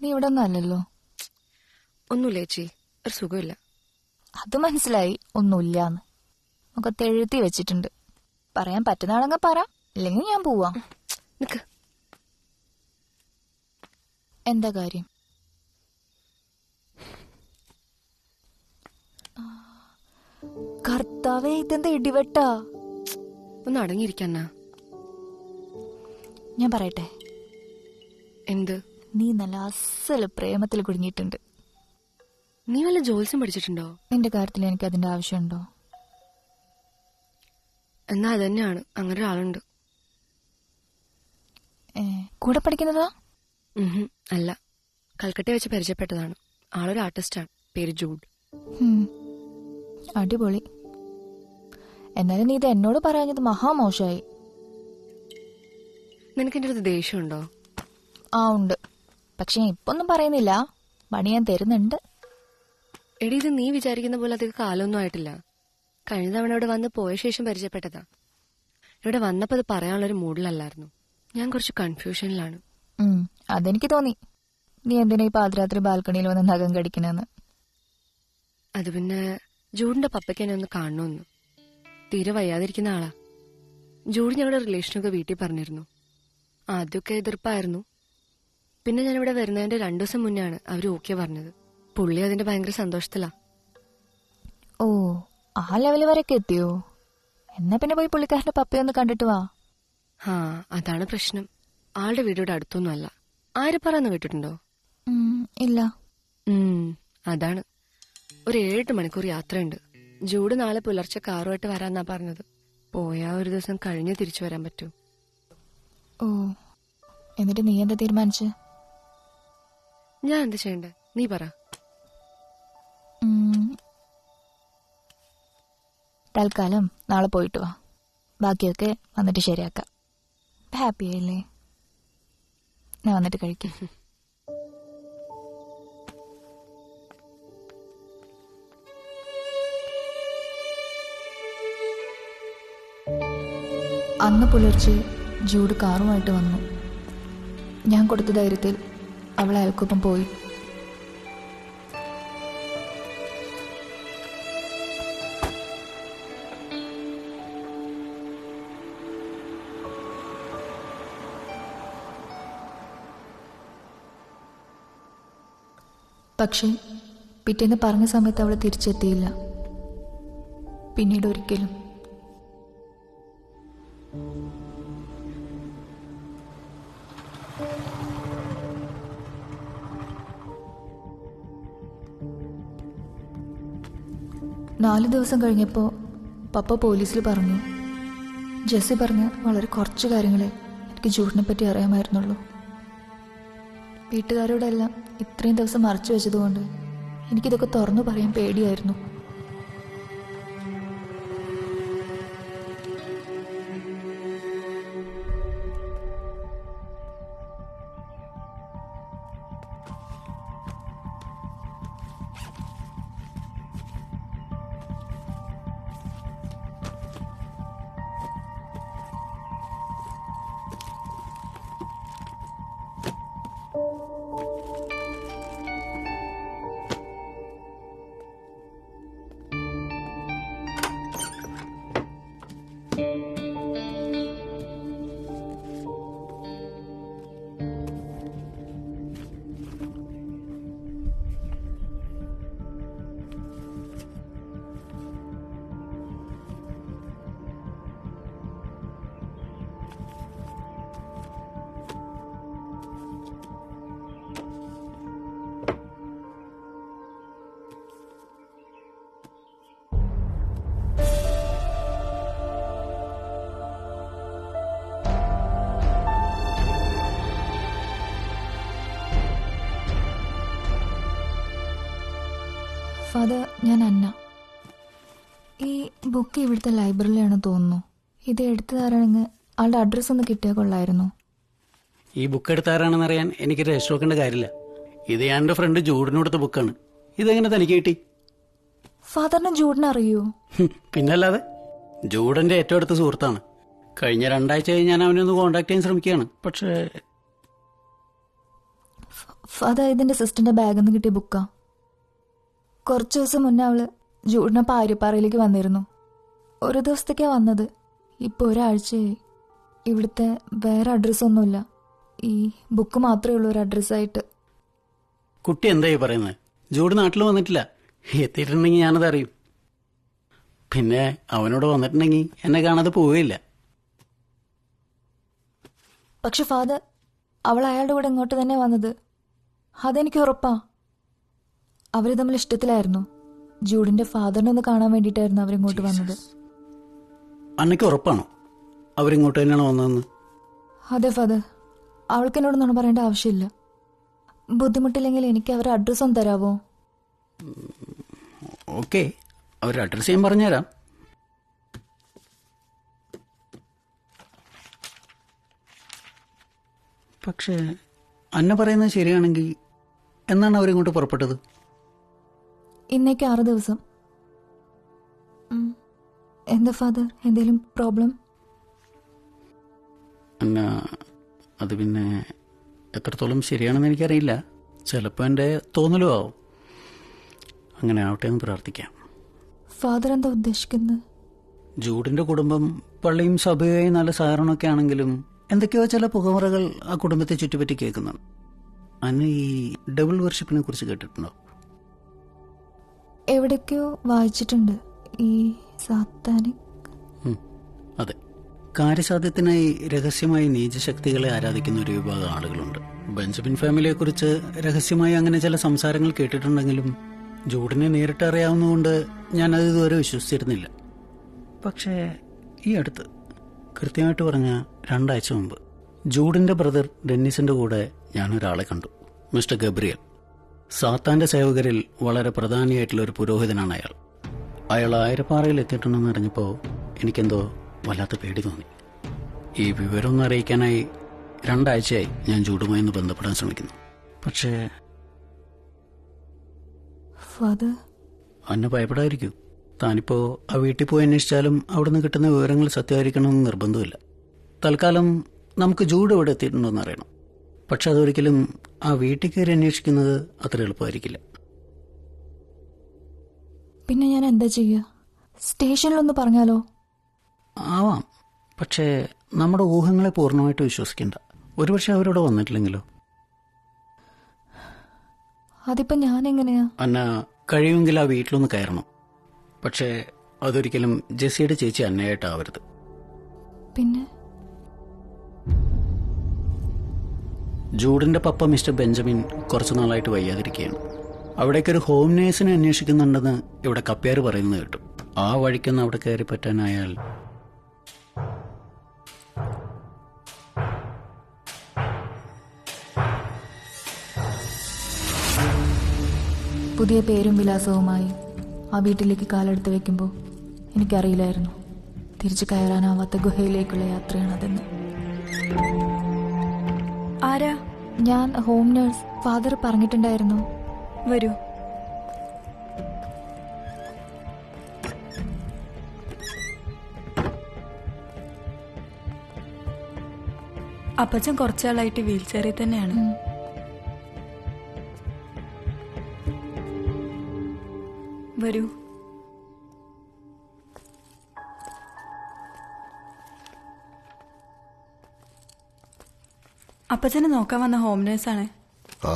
നീ ഇവിടെ ഒന്നും അല്ലല്ലോ. ഒന്നുമില്ല ചേച്ചി, ഒരു സുഖമില്ല. അത് മനസ്സിലായി, ഒന്നുമില്ലാന്ന്. മുഖത്ത് എഴുതി വെച്ചിട്ടുണ്ട്. പറയാൻ പറ്റുന്നതാണെങ്കിൽ പറ, ഇല്ലെങ്കിൽ ഞാൻ പോവാം. നിക്ക്. എന്താ കാര്യം? കർത്താവേ, ഇതെന്താ ഇടിവെട്ടാ? ഒന്ന് അടങ്ങിയിരിക്കാന്നാ. ഞാൻ പറയട്ടെ. എന്ത്? നീ നല്ല അസല് പ്രേമത്തിൽ കുടുങ്ങിയിട്ടുണ്ട്. നീ വല്ല ജോത്സ്യം പഠിച്ചിട്ടുണ്ടോ? നിന്റെ കാര്യത്തിൽ എനിക്ക് അതിന്റെ ആവശ്യമുണ്ടോ? എന്നാ അതന്നെയാണ്, അങ്ങനെ ഒരാളുണ്ട്. കൂടെ പഠിക്കുന്നതാ? അല്ല, കൽക്കട്ട വെച്ച് പരിചയപ്പെട്ടതാണ്. ആളൊരു ആർട്ടിസ്റ്റാണ്, പേര് ജൂഡ്. അടിപൊളി. എന്നാലും നീ ഇത് എന്നോട് പറയാഞ്ഞത് മഹാമോശമായി. നിനക്ക് എൻ്റെ അടുത്ത് ദേഷ്യമുണ്ടോ? ആ ഉണ്ട്, പക്ഷെ ഞാൻ ഇപ്പൊ ഒന്നും പറയുന്നില്ല. പണി ഞാൻ തരുന്നുണ്ട്. എടി, ഇത് നീ വിചാരിക്കുന്ന പോലെ അധികം കാലമൊന്നും ആയിട്ടില്ല. കഴിഞ്ഞ തവണ ഇവിടെ വന്ന് പോയ ശേഷം പരിചയപ്പെട്ടതാ. ഇവിടെ വന്നപ്പോൾ അത് പറയാനുള്ളൊരു മൂഡിലല്ലായിരുന്നു. ഞാൻ കുറച്ച് കൺഫ്യൂഷനിലാണ്. അതെനിക്ക് തോന്നി. നീ എന്തിനാ ഈ പാതിരാത്രി ബാൽക്കണിയിൽ വന്ന് നഖം കടിക്കണെന്ന്. അത് പിന്നെ ജൂഡിന്റെ പപ്പയ്ക്ക് എന്നെ ഒന്ന് കാണണമെന്ന്. തീരെ വയ്യാതിരിക്കുന്ന ആളാ. ജൂഡ് ഞങ്ങളുടെ റിലേഷനൊക്കെ വീട്ടിൽ പറഞ്ഞിരുന്നു. ആദ്യമൊക്കെ എതിർപ്പായിരുന്നു. പിന്നെ ഞാനിവിടെ വരുന്നതിന്റെ 2 ദിവസം മുന്നെയാണ് അവർ ഓക്കെ പറഞ്ഞത്. പുള്ളി അതിന്റെ ഭയങ്കര സന്തോഷത്തിലാ. ഓ, ആ ലെവല് വരെയൊക്കെ എത്തിയോ? എന്നാ പിന്നെ പോയി പുള്ളിക്കാരന്റെ പപ്പയൊന്ന് കണ്ടിട്ട് വാ. അതാണ് പ്രശ്നം. ആളുടെ വീട് ഇവിടെ അടുത്തൊന്നും അല്ല. ആര്യപ്പാറന്ന് കേട്ടിട്ടുണ്ടോ? ഇല്ല. അതാണ്. ഒരു 7 മണിക്കൂർ യാത്രയുണ്ട്. ജൂഡ് നാളെ പുലർച്ചെ കാറുമായിട്ട് വരാന്നാ പറഞ്ഞത്. പോയാ ഒരു ദിവസം കഴിഞ്ഞ് തിരിച്ചു വരാൻ പറ്റൂ. ഓ, എന്നിട്ട് നീ എന്താ തീരുമാനിച്ച്? ഞാൻ എന്താ ചെയ്യണ്ടേ, നീ പറ. തൽക്കാലം നാളെ പോയിട്ട് വാ. ബാക്കിയൊക്കെ വന്നിട്ട് ശരിയാക്കാം. ഹാപ്പി ആയില്ലേ? ഞാൻ വന്നിട്ട് കഴിക്കാം. അന്ന് പുലർച്ചെ ജൂഡ് കാറുമായിട്ട് വന്നു. ഞാൻ കൊടുത്ത ധൈര്യത്തിൽ അവൾ അയാൾക്കൊപ്പം പോയി. പക്ഷേ പിറ്റേന്ന് പറഞ്ഞ സമയത്ത് അവൾ തിരിച്ചെത്തിയില്ല. പിന്നീട് ഒരിക്കലും. നാല് ദിവസം കഴിഞ്ഞപ്പോൾ പപ്പ പോലീസിൽ പറഞ്ഞു. ജെസ്സി പറഞ്ഞ വളരെ കുറച്ച് കാര്യങ്ങളെ എനിക്ക് ജൂഡിനെ പറ്റി അറിയാമായിരുന്നുള്ളൂ. വീട്ടുകാരോടെല്ലാം ഇത്രയും ദിവസം മറച്ചു വെച്ചതുകൊണ്ട് എനിക്കിതൊക്കെ തുറന്നു പറയാൻ പേടിയായിരുന്നു. ഫാദർ, ഞാൻ അന്ന. ഈ ബുക്ക് ഇവിടുത്തെ ലൈബ്രറിയിലാണെന്ന് തോന്നുന്നു. ഇത് എടുത്തു തരണമെങ്കിൽ ആളുടെ അഡ്രസ്സ് ഒന്ന് കിട്ടിയാൽ കൊള്ളായിരുന്നു. ഈ ബുക്ക് എടുത്താരാണെന്ന് അറിയാൻ എനിക്ക് രജിസ്റ്റർ വെക്കേണ്ട കാര്യമില്ല. ഇത് ഞാൻ എൻ്റെ ഫ്രണ്ട് ജൂഡിന് കൊടുത്ത ബുക്കാണ്. ഇതെങ്ങനെ തനിക്ക് കിട്ടി? ഫാദറിന് ജൂഡിനെ അറിയോ? പിന്നല്ലാതെ. ജൂഡിന്റെ ഏറ്റവും അടുത്ത സുഹൃത്താണ്. കഴിഞ്ഞ 2 ആഴ്ചയായി ഞാൻ അവനെ ഒന്ന് കോൺടാക്ട് ചെയ്യാൻ ശ്രമിക്കുകയാണ്. പക്ഷേ ഫാദർ, ഇതിന്റെ സിസ്റ്ററിന്റെ ബാഗിൽ നിന്ന് കിട്ടിയ ബുക്കാ. കുറച്ച് ദിവസം മുന്നേ അവള് ജൂഡിനൊപ്പം ആര്യപ്പാറയിലേക്ക് വന്നിരുന്നു. ഒരു ദിവസത്തേക്കാ വന്നത്. ഇപ്പൊ ഒരാഴ്ചയായി. ഇവിടുത്തെ വേറെ അഡ്രസ്സൊന്നുമില്ല. ഈ ബുക്ക് മാത്രമേ ഉള്ളൂ ഒരു അഡ്രസ്സായിട്ട്. കുട്ടി എന്തായി പറയുന്നത്? ജൂഡ് നാട്ടിൽ വന്നിട്ടില്ല. എത്തിയിട്ടുണ്ടെങ്കിൽ ഞാനത് അറിയും. പിന്നെ അവനോട് വന്നിട്ടുണ്ടെങ്കിൽ എന്നെ കാണാതെ പോവുകയില്ല. പക്ഷെ ഫാദർ, അവൾ അയാളുടെ കൂടെ ഇങ്ങോട്ട് തന്നെ വന്നത്. അതെനിക്ക് ഉറപ്പാ. അവര് തമ്മിൽ ഇഷ്ടത്തിലായിരുന്നു. ജൂഡിന്റെ ഫാദറിനെ ഒന്ന് കാണാൻ വേണ്ടിയിട്ടായിരുന്നു അവരിങ്ങോട്ട് വന്നത്. അന്നയ്ക്ക് ഉറപ്പാണോ അവരിങ്ങോട്ട് തന്നെയാണ് വന്നതെന്ന്? അതെ ഫാദർ, അവൾക്ക് എന്നോട് നുണ പറയേണ്ട ആവശ്യമില്ല. ബുദ്ധിമുട്ടില്ലെങ്കിൽ എനിക്ക് അവരുടെ അഡ്രസ്സ് ഒന്ന് തരാവോ? ഓക്കെ, അവരുടെ അഡ്രസ്സ് ഞാൻ പറഞ്ഞുതരാം. പക്ഷേ അന്ന പറയുന്നത് ശരിയാണെങ്കിൽ എന്നാണ് അവരിങ്ങോട്ട് പുറപ്പെട്ടത്? ഇന്നേക്ക് 6 ദിവസം. എന്താ ഫാദർ, എന്തെങ്കിലും പ്രോബ്ലം? അന്ന അത് പിന്നെ എത്രത്തോളം ശരിയാണെന്ന് എനിക്കറിയില്ല. ചിലപ്പോൾ എൻ്റെ തോന്നലും ആവും. അങ്ങനെ ആവട്ടെ എന്ന് പ്രാർത്ഥിക്കാം. ഫാദർ എന്താ ഉദ്ദേശിക്കുന്നത്? ജൂഡിൻ്റെ കുടുംബം പള്ളിയും സഭയായി നല്ല സഹകരണമൊക്കെ ആണെങ്കിലും എന്തൊക്കെയോ ചില പുകമറകൾ ആ കുടുംബത്തെ ചുറ്റിപ്പറ്റി കേൾക്കുന്നുണ്ട്. അന്ന് ഈ ഡബിൾ വർഷിപ്പിനെ കുറിച്ച് കേട്ടിട്ടുണ്ടോ? എവിടേക്കോ വായിച്ചിട്ടുണ്ട്. ഈ സാത്താനിക്. അതെ, കാര്യസാധ്യത്തിനായി രഹസ്യമായി നീചശക്തികളെ ആരാധിക്കുന്ന ഒരു വിഭാഗം ആളുകളുണ്ട്. ബെഞ്ചമിൻ ഫാമിലിയെക്കുറിച്ച് രഹസ്യമായി അങ്ങനെ ചില സംസാരങ്ങൾ കേട്ടിട്ടുണ്ടെങ്കിലും ജൂഡിനെ നേരിട്ട് അറിയാവുന്നതുകൊണ്ട് ഞാനത് ഇതുവരെ വിശ്വസിച്ചിരുന്നില്ല. പക്ഷേ ഈ അടുത്ത്, കൃത്യമായിട്ട് പറഞ്ഞ 2 ആഴ്ച മുമ്പ്, ജൂഡിന്റെ ബ്രദർ ഡെന്നിസിന്റെ കൂടെ ഞാനൊരാളെ കണ്ടു. Mister Gabriel. സാത്താന്റെ സേവകരിൽ വളരെ പ്രധാനിയായിട്ടുള്ള ഒരു പുരോഹിതനാണ് അയാൾ. അയാൾ ആയിരപ്പാറയിൽ എത്തിയിട്ടുണ്ടെന്ന് അറിഞ്ഞപ്പോൾ എനിക്കെന്തോ വല്ലാത്ത പേടി തോന്നി. ഈ വിവരമൊന്നും അറിയിക്കാനായി 2 ആഴ്ചയായി ഞാൻ ജൂഡുമായി ഒന്ന് ബന്ധപ്പെടാൻ ശ്രമിക്കുന്നു. പക്ഷേ ഫാദർ, അന്നെ ഭയപ്പെടാതിരിക്കൂ. താനിപ്പോ ആ വീട്ടിൽ പോയി അന്വേഷിച്ചാലും അവിടുന്ന് കിട്ടുന്ന വിവരങ്ങൾ സത്യമായിരിക്കണമെന്ന് നിർബന്ധമില്ല. തൽക്കാലം നമുക്ക് ജൂഡ് എവിടെ എത്തിയിട്ടുണ്ടോന്ന് അറിയണം. പക്ഷെ അതൊരിക്കലും ആ വീട്ടിൽ കയറി അന്വേഷിക്കുന്നത് അത്ര എളുപ്പമായിരിക്കില്ല. പിന്നെ ഞാൻ എന്താ ചെയ്യുക? സ്റ്റേഷനിലൊന്ന് പറഞ്ഞാലോ? ആവാം, പക്ഷേ നമ്മുടെ ഊഹങ്ങളെ പൂർണ്ണമായിട്ട് വിശ്വസിക്കണ്ട. ഒരുപക്ഷെ അവരോട് വന്നിട്ടില്ലെങ്കിലോ? അതിപ്പോ ഞാൻ എങ്ങനെയാ? അന്ന കഴിയുമെങ്കിൽ ആ വീട്ടിലൊന്ന് കയറണം. പക്ഷേ അതൊരിക്കലും ജെസ്സിയുടെ ചേച്ചി അന്നയായിട്ടാവരുത്. പിന്നെ ജൂഡിന്റെ പപ്പ മിസ്റ്റർ ബെഞ്ചമിൻ കുറച്ചു നാളായിട്ട് വയ്യാതിരിക്കുകയാണ്. അവിടേക്കൊരു ഹോം നേഴ്സിനെ അന്വേഷിക്കുന്നുണ്ടെന്ന് ഇവിടെ കപ്പ്യാർ പറയുന്നത് കേട്ടു. ആ വഴിക്കൊന്ന് അവിടെ കയറി പറ്റാനായാൽ. പുതിയ പേരും വിലാസവുമായി ആ വീട്ടിലേക്ക് കാലെടുത്ത് വെക്കുമ്പോൾ എനിക്കറിയില്ലായിരുന്നു തിരിച്ചു കയറാനാവാത്ത ഗുഹയിലേക്കുള്ള യാത്രയാണതെന്ന്. ആരാ? ഞാൻ ഹോം നേഴ്സ്. ഫാദർ പറഞ്ഞിട്ടുണ്ടായിരുന്നു. വരൂ. അപ്പച്ചൻ കുറച്ചാളായിട്ട് വീൽ ചെയറിൽ തന്നെയാണ്. വരൂ. അപ്പച്ചനെ നോക്കാൻ വന്ന ഹോം നേഴ്സാണ്. ആ,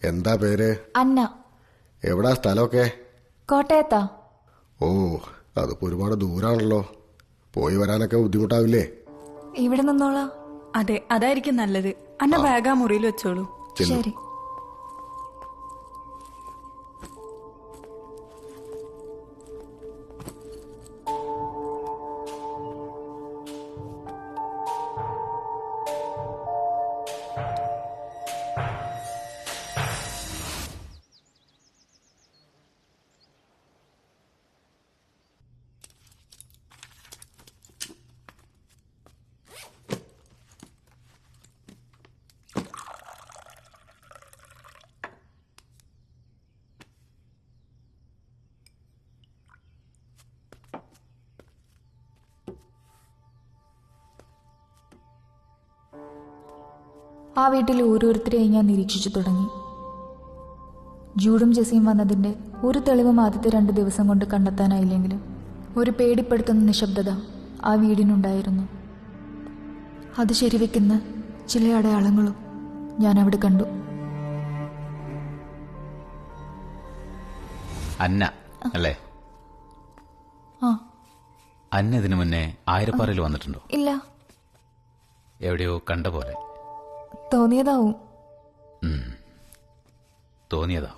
എന്താ പേര്? അന്ന. എവിടാ സ്ഥലമൊക്കെ? കോട്ടയത്താ. ഓ, അതിപ്പോ ഒരുപാട് ദൂരാണല്ലോ. പോയി വരാനൊക്കെ ബുദ്ധിമുട്ടാവില്ലേ? ഇവിടെ നിന്നോളാ. അതെ, അതായിരിക്കും നല്ലത്. അന്ന ബാഗ് ആ മുറിയിൽ വെച്ചോളൂ. ശരി. ആ വീട്ടിൽ ഓരോരുത്തരെയും ഞാൻ നിരീക്ഷിച്ചു തുടങ്ങി. ജൂഡും ജെസിയും വന്നതിൻ്റെ ഒരു തെളിവും ആദ്യത്തെ 2 ദിവസം കൊണ്ട് കണ്ടെത്താനായില്ലെങ്കിലും ഒരു പേടിപ്പെടുത്തുന്ന നിശബ്ദത ആ വീടിനുണ്ടായിരുന്നു. അത് ശരിവെക്കുന്ന ചില അടയാളങ്ങളും ഞാൻ അവിടെ കണ്ടു. അന്ന അല്ലേ? ആ. അന്ന ഇതിനു മുന്നേ ആയിരപ്പാറയിൽ വന്നിട്ടുണ്ടോ? ഇല്ല. എവിടെയോ കണ്ട പോലെ തോന്നിയതാവും. തോന്നിയതാ.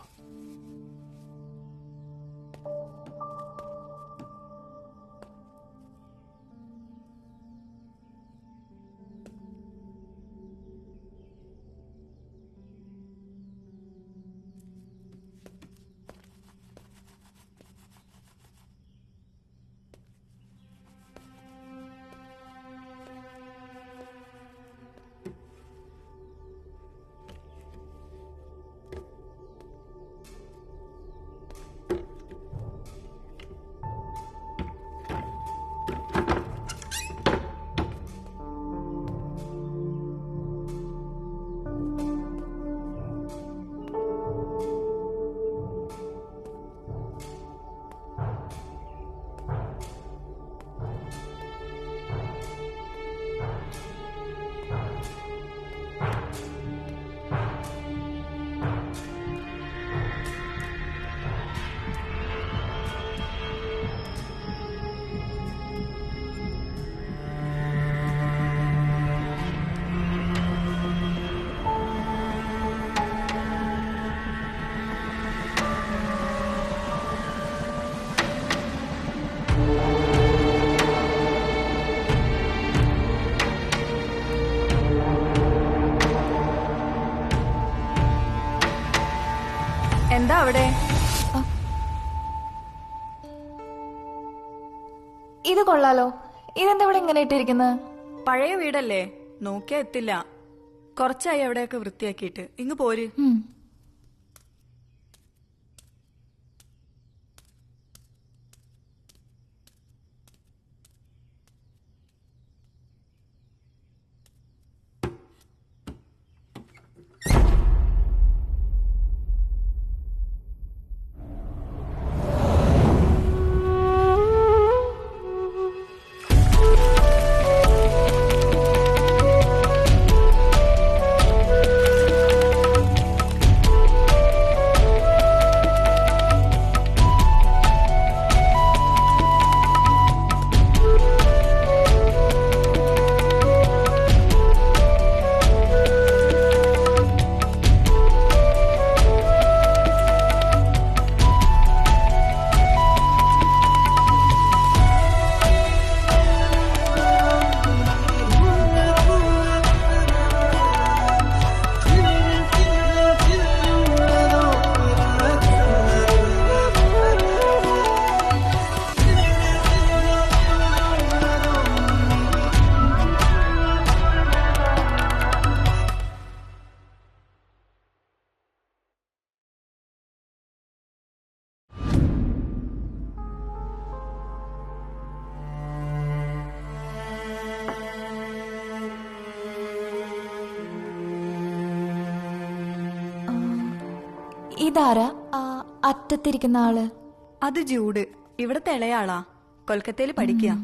എന്താ അവിടെ? ഇത് കൊള്ളാലോ. ഇതെന്താ ഇവിടെ ഇങ്ങനെ ഇട്ടിരിക്കുന്നത്? പഴയ വീടല്ലേ, നോക്കിയാ എത്തില്ല. കുറച്ചായി അവിടെയൊക്കെ വൃത്തിയാക്കിയിട്ട്. ഇങ്ങ് പോര്. ഇതാരാ അറ്റത്തിരിക്കുന്ന ആള്? അത് ജൂഡ്, ഇവിടത്തെ ഇളയാളാ. കൊൽക്കത്തയിൽ പഠിക്കുക.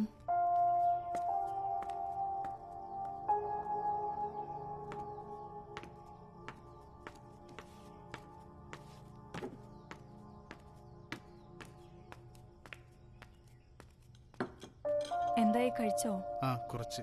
എന്തായി, കഴിച്ചോ? കുറച്ച്.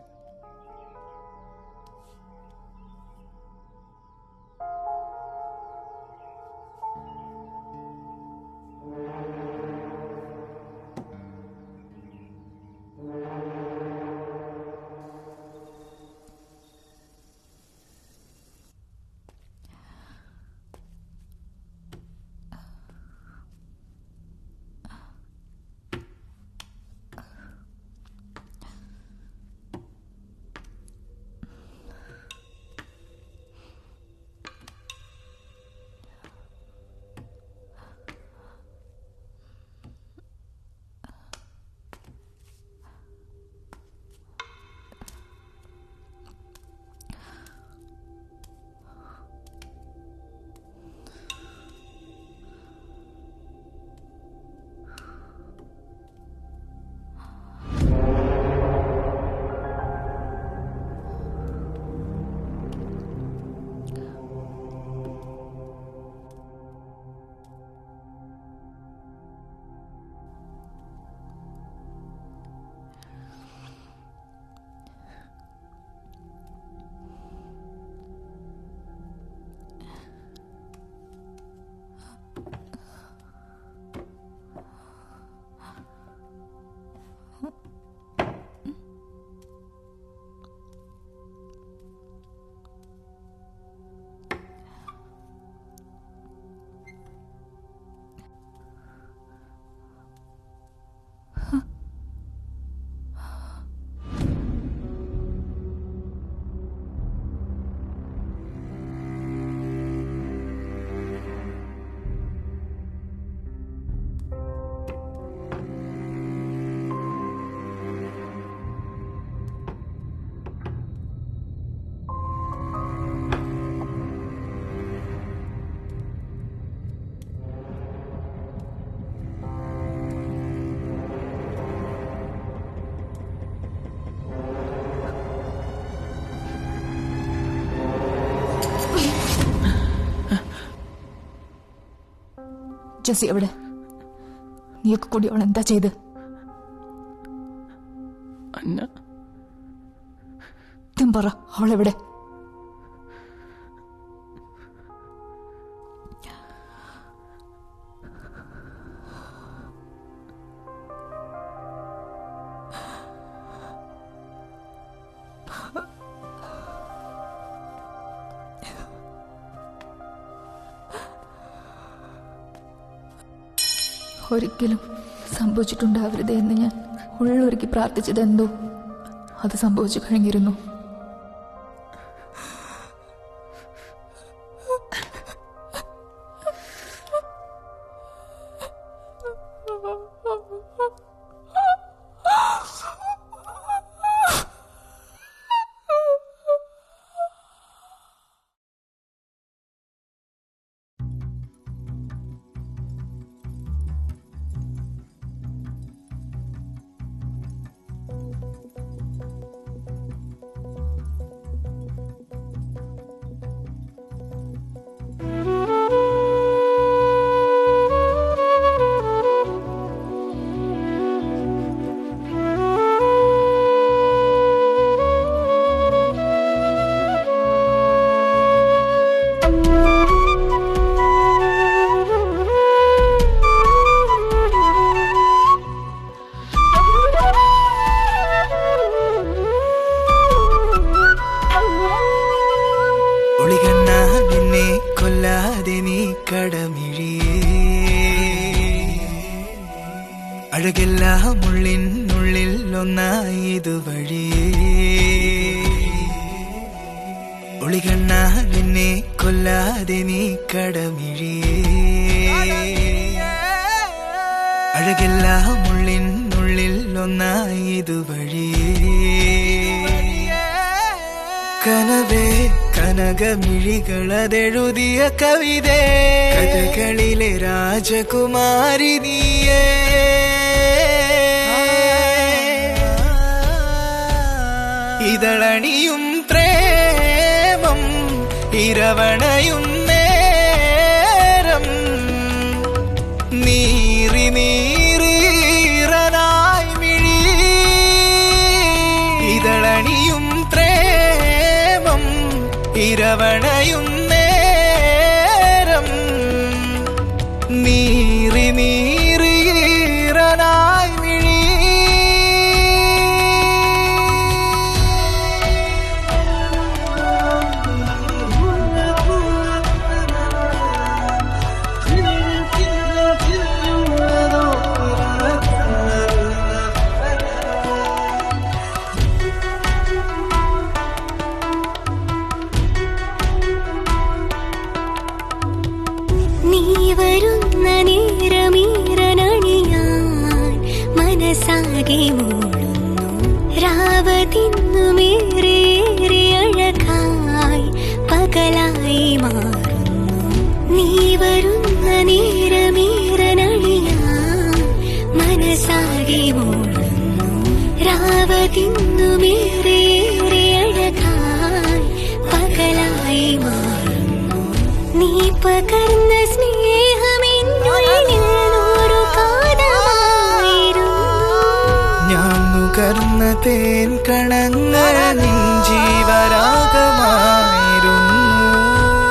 ജെസ്സി എവിടെ? നീയൊക്കെ കൂടി അവൾ എന്താ ചെയ്ത്? പറ, അവളെവിടെ? ഒരിക്കലും സംഭവിച്ചിട്ടുണ്ടാവരുത് എന്ന് ഞാൻ ഉള്ളൊരുക്കി പ്രാർത്ഥിച്ചതെന്തോ അത് സംഭവിച്ചു കഴിഞ്ഞിരുന്നു. അഴകെല്ലാം ഉള്ളിനുള്ളിൽ ഒന്നായതു വഴിയേ ഒളികണ്ണ നിന്നെ കൊല്ലാതെ നീ കടമിഴിയേ അഴകെല്ലാം ഉള്ളിനുള്ളിൽ ഒന്നായതു വഴിയേ കനവേ കനകമിഴികളതെഴുതിയ കവിതേ കഥകളിലെ രാജകുമാരി നീയേ ഇതളണിയും പ്രേമം ഇരവണയും നേരം നീറി നീറീറനായി മിഴി ഇതളണിയും പ്രേമം ഇരവണയും നേരം നീറി നീറീറനായി മിഴി മനസാകെ മൂളുന്നു രാവതിന്നുമേറേറെ അഴകായി പകലായി മാറുന്നു നീ വരുന്ന നേരമേറനണിയാൻ മനസാകെ മൂളുന്നു രാവതിന്നുമേറേറെ അഴകായി പകലായി മാറുന്നു നീ പകർന്ന സ്നേഹമെന്നുള്ളിൽ നൂറു ഞാൻ നുകർന്ന തേൻ കണങ്ങൾ നിൻ ജീവരാഗമായിരുന്നു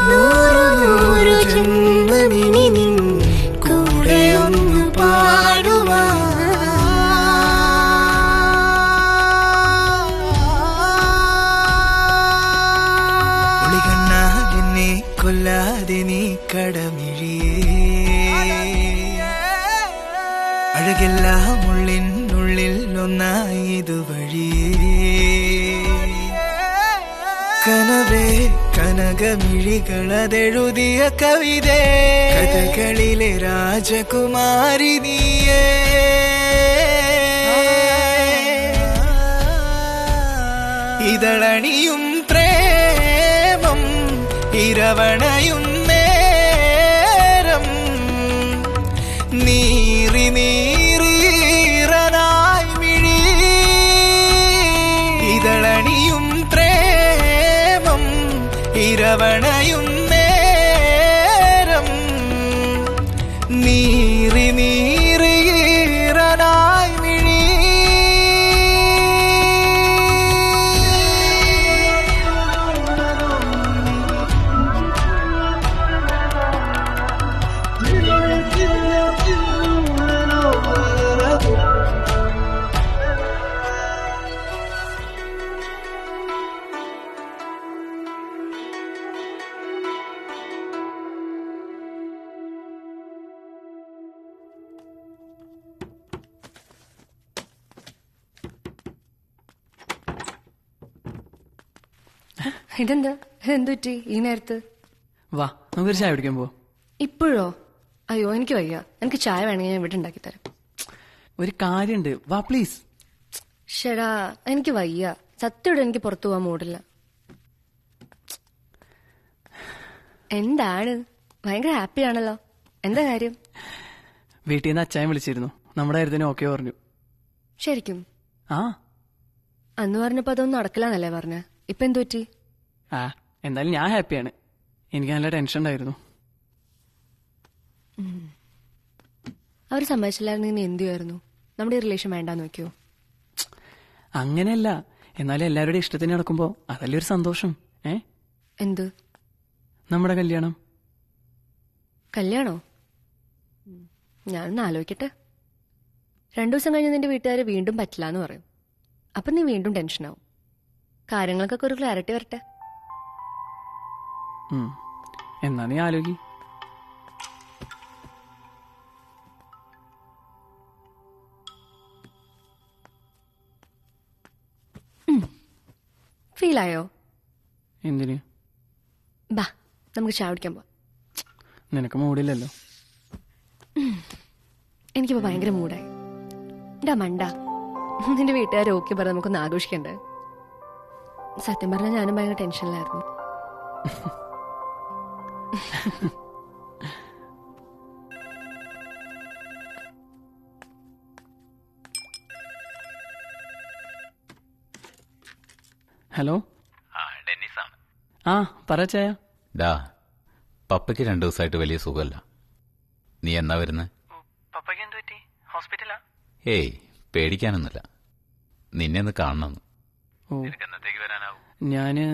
നൂറു നൂറു ജന്മമിനി നിൻ കൂടെയൊന്നു പാടുവാൻ ഒളികണ്ണ നിന്നെ കൊല്ലാതെ നീ കടമിഴിയേ അഴകെല്ലാം ഉള്ളിനുള്ളിൽ ഒന്നായതു വഴിയേ കനവേ കനകമിഴികളതെഴുതിയ കവിതേ കഥകളിലെ രാജകുമാരി നീയേ ഇതളണിയും പ്രേമം ഇരവണയും നേരം നീറി നീറീറനായി മിഴി ഇതളണിയും പ്രേമം ഇരവണയും നേരം നീറി നീറീറനായി മിഴി ഇതെന്താ എന്തു പറ്റി ഈ നേരത്ത്? വാ നമുക്കൊരു ചായ കുടിക്കാൻ പോവാം. ഇപ്പോഴോ? അയ്യോ എനിക്ക് വയ്യ. എനിക്ക് ചായ വേണമെങ്കിൽ ഞാൻ ഇവിടെ ഉണ്ടാക്കി തരാം. ഒരു കാര്യണ്ട്, വാ പ്ലീസ്. ഷെടാ എനിക്ക് വയ്യ. സത്യോടെ എനിക്ക് പുറത്തു പോവാൻ മൂടില്ല. എന്താണ് ഭയങ്കര ഹാപ്പിയാണല്ലോ, എന്താ കാര്യം? വീട്ടിൽ നിന്ന് അച്ചായൻ വിളിച്ചിരുന്നു, നമ്മുടെ കാര്യത്തിന് ഓക്കെ പറഞ്ഞു. ശരിക്കും? ആ അന്ന് പറഞ്ഞപ്പോ അതൊന്നും നടക്കില്ലെന്നല്ലേ പറഞ്ഞ, ഇപ്പൊ എന്തു പറ്റി? ആ എന്തായാലും ഞാൻ ഹാപ്പിയാണ്. എനിക്ക് നല്ല ടെൻഷൻ ഉണ്ടായിരുന്നു. അവർ സമ്മതിച്ചില്ലായിരുന്നു, നീ എന്ത് ചെയ്യുമായിരുന്നു? നമ്മുടെ റിലേഷൻ വേണ്ടാന്ന് വെക്കോ? അങ്ങനെയല്ല, എന്നാലും എല്ലാവരുടെയും ഇഷ്ടത്തിന് നടക്കുമ്പോ അതല്ലേ ഒരു സന്തോഷം. എന്ത്? നമ്മുടെ കല്യാണം. കല്യാണോ? ഞാനൊന്ന് ആലോചിക്കട്ടെ. 2 ദിവസം കഴിഞ്ഞ് നിന്റെ വീട്ടുകാര് വീണ്ടും പറ്റില്ല എന്ന് പറയും. അപ്പൊ നീ വീണ്ടും ടെൻഷനാവും. കാര്യങ്ങൾക്കൊക്കെ ഒരു ക്ലാരിറ്റി വരട്ടെ. എന്നാ നീ ആലോചി. ഫീലായോ? എന്തിന്? ബാ നമുക്ക് ചായ കുടിക്കാൻ പോവാം. നിനക്ക് മൂടില്ലല്ലോ. എനിക്കിപ്പോ ഭയങ്കര മൂടായി. ഡാ മണ്ട, നിന്റെ വീട്ടുകാർ ഓക്കെ പറഞ്ഞ നമുക്കൊന്ന് ആഘോഷിക്കണ്ടേ? സത്യം പറഞ്ഞാൽ ഞാനും ഭയങ്കര ടെൻഷനിലായിരുന്നു. ഹലോ. ആ പറ ചായ. ഡാ പപ്പയ്ക്ക് 2 ദിവസമായിട്ട് വലിയ സുഖമല്ല. നീ എന്നാ വരുന്നത്? പപ്പയ്ക്ക് എന്ത് പറ്റി? ഹോസ്പിറ്റലാ? ഏയ് പേടിക്കാനൊന്നുമില്ല, നിന്നെ ഒന്ന് കാണണമെന്ന്. എന്നത്തേക്ക് വരാനാവും? ഞാന്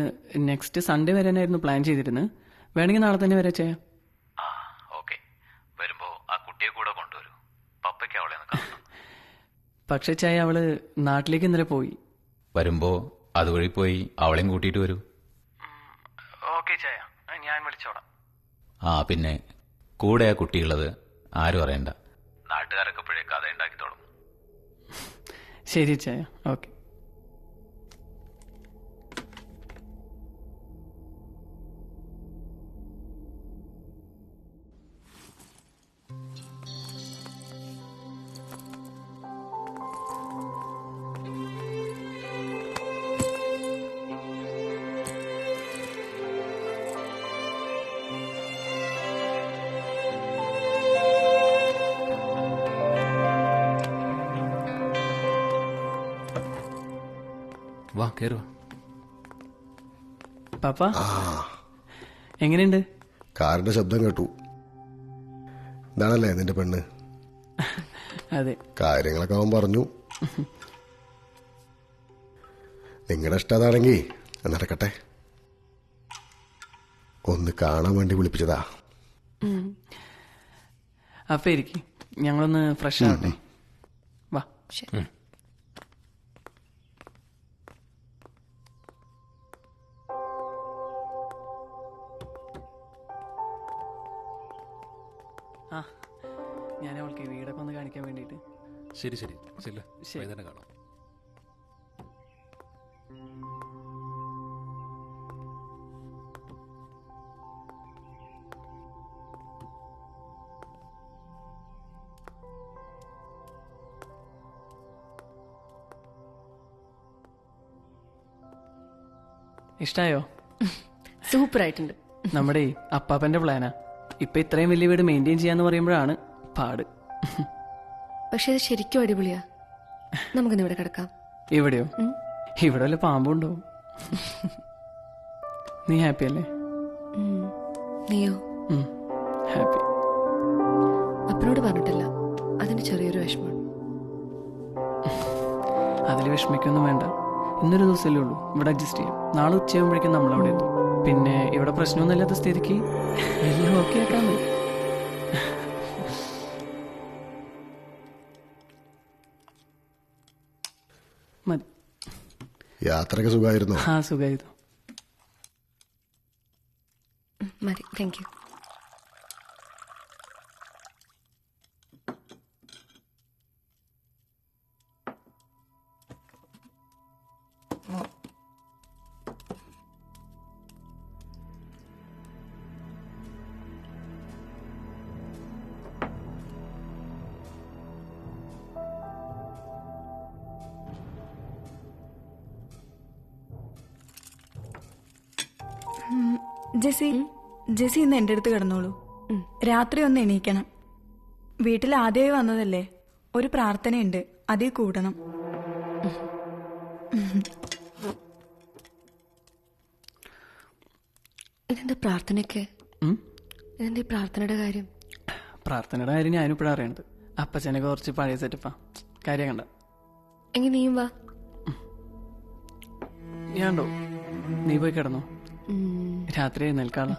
നെക്സ്റ്റ് സൺഡേ വരാനായിരുന്നു പ്ലാൻ ചെയ്തിരുന്നത്. വേണമെങ്കിൽ നാളെ തന്നെ വരാ ചെയ്യാം. ഓക്കെ, വരുമ്പോ ആ കുട്ടിയെ കൂടെ കൊണ്ടുവരൂ. പപ്പയ്ക്ക് അവളെ ഒന്ന് കാണണം. പക്ഷെ ചായ അവള് നാട്ടിലേക്ക് ഇന്നലെ പോയി. വരുമ്പോ അതുവഴി പോയി അവളെയും കൂട്ടിയിട്ട് വരൂ. ഓക്കെ ചായ, ഞാൻ വിളിച്ചോളാം. പിന്നെ കൂടെ ആ കുട്ടിയുള്ളത് ആരും അറിയണ്ട. നാട്ടുകാരൊക്കെ ഇപ്പോഴേ കഥ ഉണ്ടാക്കി തുടങ്ങും. ശരി ചായ, ഓക്കെ. വാ കേറുവാ. പാപ്പ എങ്ങനെയുണ്ട്? കാറിന്റെ ശബ്ദം കേട്ടു. ഇതാണല്ലേ നിന്റെ പെണ്ണ്? അതെ. കാര്യങ്ങളൊക്കെ അവൻ പറഞ്ഞു. നിങ്ങളുടെ ഇഷ്ടം അതാണെങ്കിൽ നടക്കട്ടെ. ഒന്ന് കാണാൻ വേണ്ടി വിളിപ്പിച്ചതാ. അപ്പൊ ഇരിക്കും, ഞങ്ങളൊന്ന് ഫ്രഷ് ആവട്ടെ. വാ. ഞാൻ അവൾക്ക് വീടൊക്കെ ഒന്ന് കാണിക്കാൻ വേണ്ടിട്ട്. ശരി ശരി ശരി തന്നെ കാണാം. ഇഷ്ടായോ? സൂപ്പർ ആയിട്ടുണ്ട്. നമ്മുടെ അപ്പാപ്പന്റെ പ്ലാനാ. ഇപ്പൊ ഇത്രയും വലിയ വീട് മെയിൻറ്റെയിൻ ചെയ്യാന്ന് പറയുമ്പോഴാണ് പാട്. പക്ഷെ ഇത് ശരിക്കും അടിപൊളിയാ. നമുക്കിന്ന് ഇവിടെ കിടക്കാം. ഇവിടെയോ? ഇവിടെ വല്ല പാമ്പുണ്ടോ? നീ ഹാപ്പി അല്ലേ? നീയോ? ഹാപ്പി. അപ്പനോട് പറഞ്ഞിട്ടില്ല, അതിന് ചെറിയൊരു വിഷമം. അതിൽ വിഷമിക്കൊന്നും വേണ്ട. ഇന്നൊരു ദിവസമല്ലേ ഉള്ളൂ, ഇവിടെ അഡ്ജസ്റ്റ് ചെയ്യാം. നാളെ ഉച്ചയാകുമ്പോഴേക്കും നമ്മളവിടെ എത്തും. പിന്നെ ഇവിടെ പ്രശ്നമൊന്നും ഇല്ലാത്ത സ്ഥിതിക്ക് എല്ലാം ഓക്കെ ആക്കാൻ മതി. യാത്രയൊക്കെ സുഖമായിരുന്നു? ആ സുഖമായിരുന്നു. മതി, താങ്ക് യു. ജെസി ഇന്ന് എൻ്റെ അടുത്ത് കിടന്നോളൂ. രാത്രി ഒന്ന് എണീക്കണം. വീട്ടിൽ ആദ്യമായി വന്നതല്ലേ, ഒരു പ്രാർത്ഥനയുണ്ട്, അതിൽ കൂടണം. ഇതെന്താ പ്രാർത്ഥനയൊക്കെ? ഇതെന്താ ഈ പ്രാർത്ഥനയുടെ കാര്യം? പ്രാർത്ഥനയുടെ കാര്യം ഞാനിപ്പോഴാണ് അറിയണത്. അപ്പച്ചനൊക്കെ കുറച്ച് പഴയ സെറ്റപ്പാ, കാര്യം കണ്ട. എങ്കിൽ നീയും വാ. ഞാനുണ്ടോ? നീ പോയി കിടന്നോ, രാത്രി എഴുന്നേൽക്കാളോ.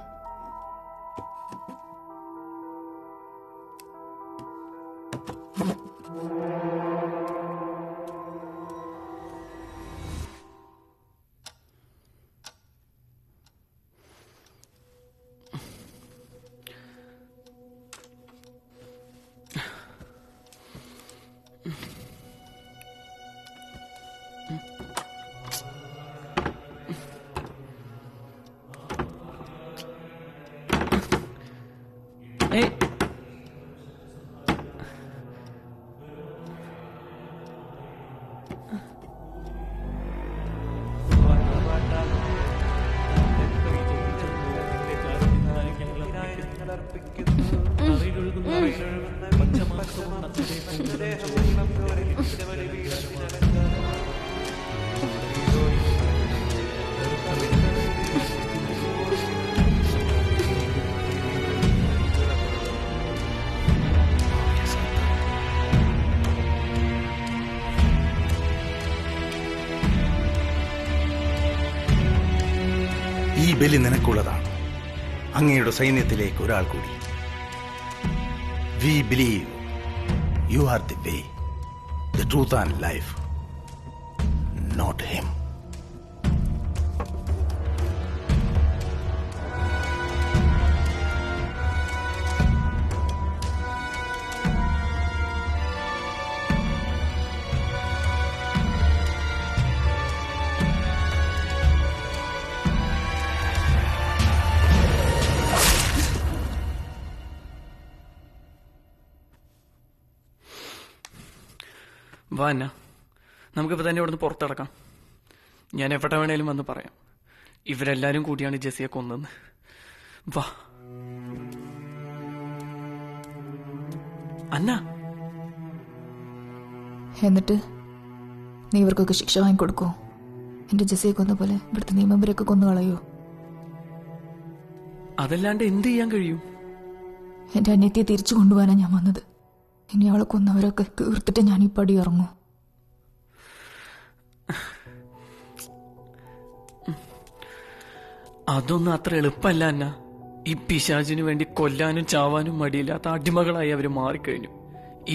ഏയ്, ഈ ബലി നിനക്കുള്ളതാണ്, അങ്ങയുടെ സൈന്യത്തിലേക്ക് ഒരാൾ കൂടി. We believe you are the way, the truth and life, not him. വാ അന്ന, നമുക്കിപ്പോൾ തന്നെ ഇവിടുന്ന് പുറത്തിടക്കാം. ഞാൻ എവിടെ വേണേലും വന്ന് പറയാം, ഇവരെല്ലാരും കൂടിയാണ് ജെസിയെ കൊന്നെന്ന്. വാ അന്ന. എന്നിട്ട് നീ ഇവർക്കൊക്കെ ശിക്ഷ വാങ്ങിക്കൊടുക്കോ? എന്റെ ജെസിയെ കൊന്ന പോലെ ഇവിടുത്തെ നിയമവരൊക്കെ കൊന്നു കളയോ? അതല്ലാണ്ട് എന്ത് ചെയ്യാൻ കഴിയും? എന്റെ അന്യത്തെ തിരിച്ചു കൊണ്ടുപോകാനാണ് ഞാൻ വന്നത്. ഇനി അവളെ കൊന്നവരൊക്കെ തീർത്തിട്ട് ഞാൻ ഈ പടി ഇറങ്ങും. അതൊന്നും അത്ര എളുപ്പമല്ല അന്ന. ഈ പിശാചിനു വേണ്ടി കൊല്ലാനും ചാവാനും മടിയില്ലാത്ത അടിമകളായി അവർ മാറിക്കഴിഞ്ഞു.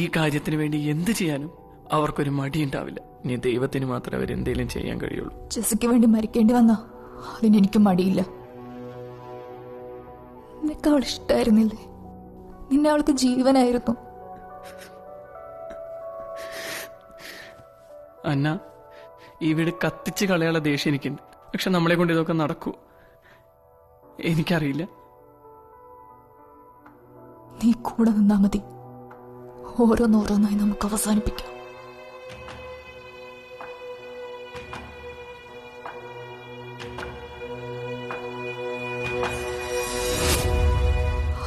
ഈ കാര്യത്തിന് വേണ്ടി എന്ത് ചെയ്യാനും അവർക്കൊരു മടിയുണ്ടാവില്ല. ഇനി ദൈവത്തിന് മാത്രമേ അവരെന്തേലും ചെയ്യാൻ കഴിയുള്ളൂ. ജെസിക്ക് വേണ്ടി മരിക്കേണ്ടി വന്ന അതിനെനിക്ക് മടിയില്ല. നിനക്ക് അവൾ ഇഷ്ടായിരുന്നില്ലേ? നിന്നെ അവൾക്ക് ജീവനായിരുന്നു. അന്ന, ഈ വീട് കത്തിച്ച് കളയാനുള്ള ദേഷ്യം എനിക്കുണ്ട്. പക്ഷെ നമ്മളെ കൊണ്ട് ഇതൊക്കെ നടക്കൂ എനിക്കറിയില്ല. നീ കൂടെ നിന്നാ മതി. ഓരോന്നോരോന്നായി നമുക്ക് അവസാനിപ്പിക്കാം.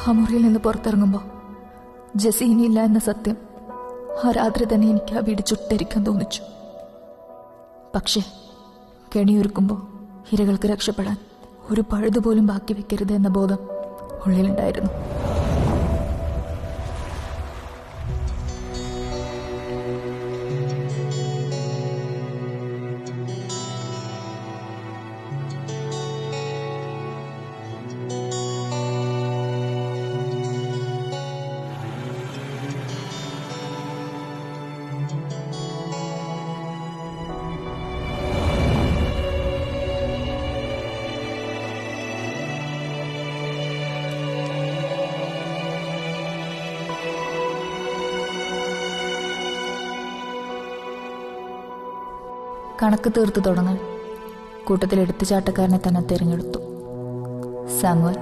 ആ മുറിയിൽ നിന്ന് പുറത്തിറങ്ങുമ്പോ ജെസി ഇനിയില്ല എന്ന സത്യം ആ രാത്രി തന്നെ എനിക്ക് ആ വീട് ചുട്ടരിക്കാൻ തോന്നിച്ചു. പക്ഷേ കെണിയൊരുക്കുമ്പോൾ ഇരകൾക്ക് രക്ഷപ്പെടാൻ ഒരു പഴുതുപോലും ബാക്കി വെക്കരുത് എന്ന ബോധം ഉള്ളിലുണ്ടായിരുന്നു. കണക്ക് തീർത്തു തുടങ്ങാൻ കൂട്ടത്തിൽ എടുത്തുചാട്ടക്കാരനെ തന്നെ തിരഞ്ഞെടുത്തു, സാമുവൽ.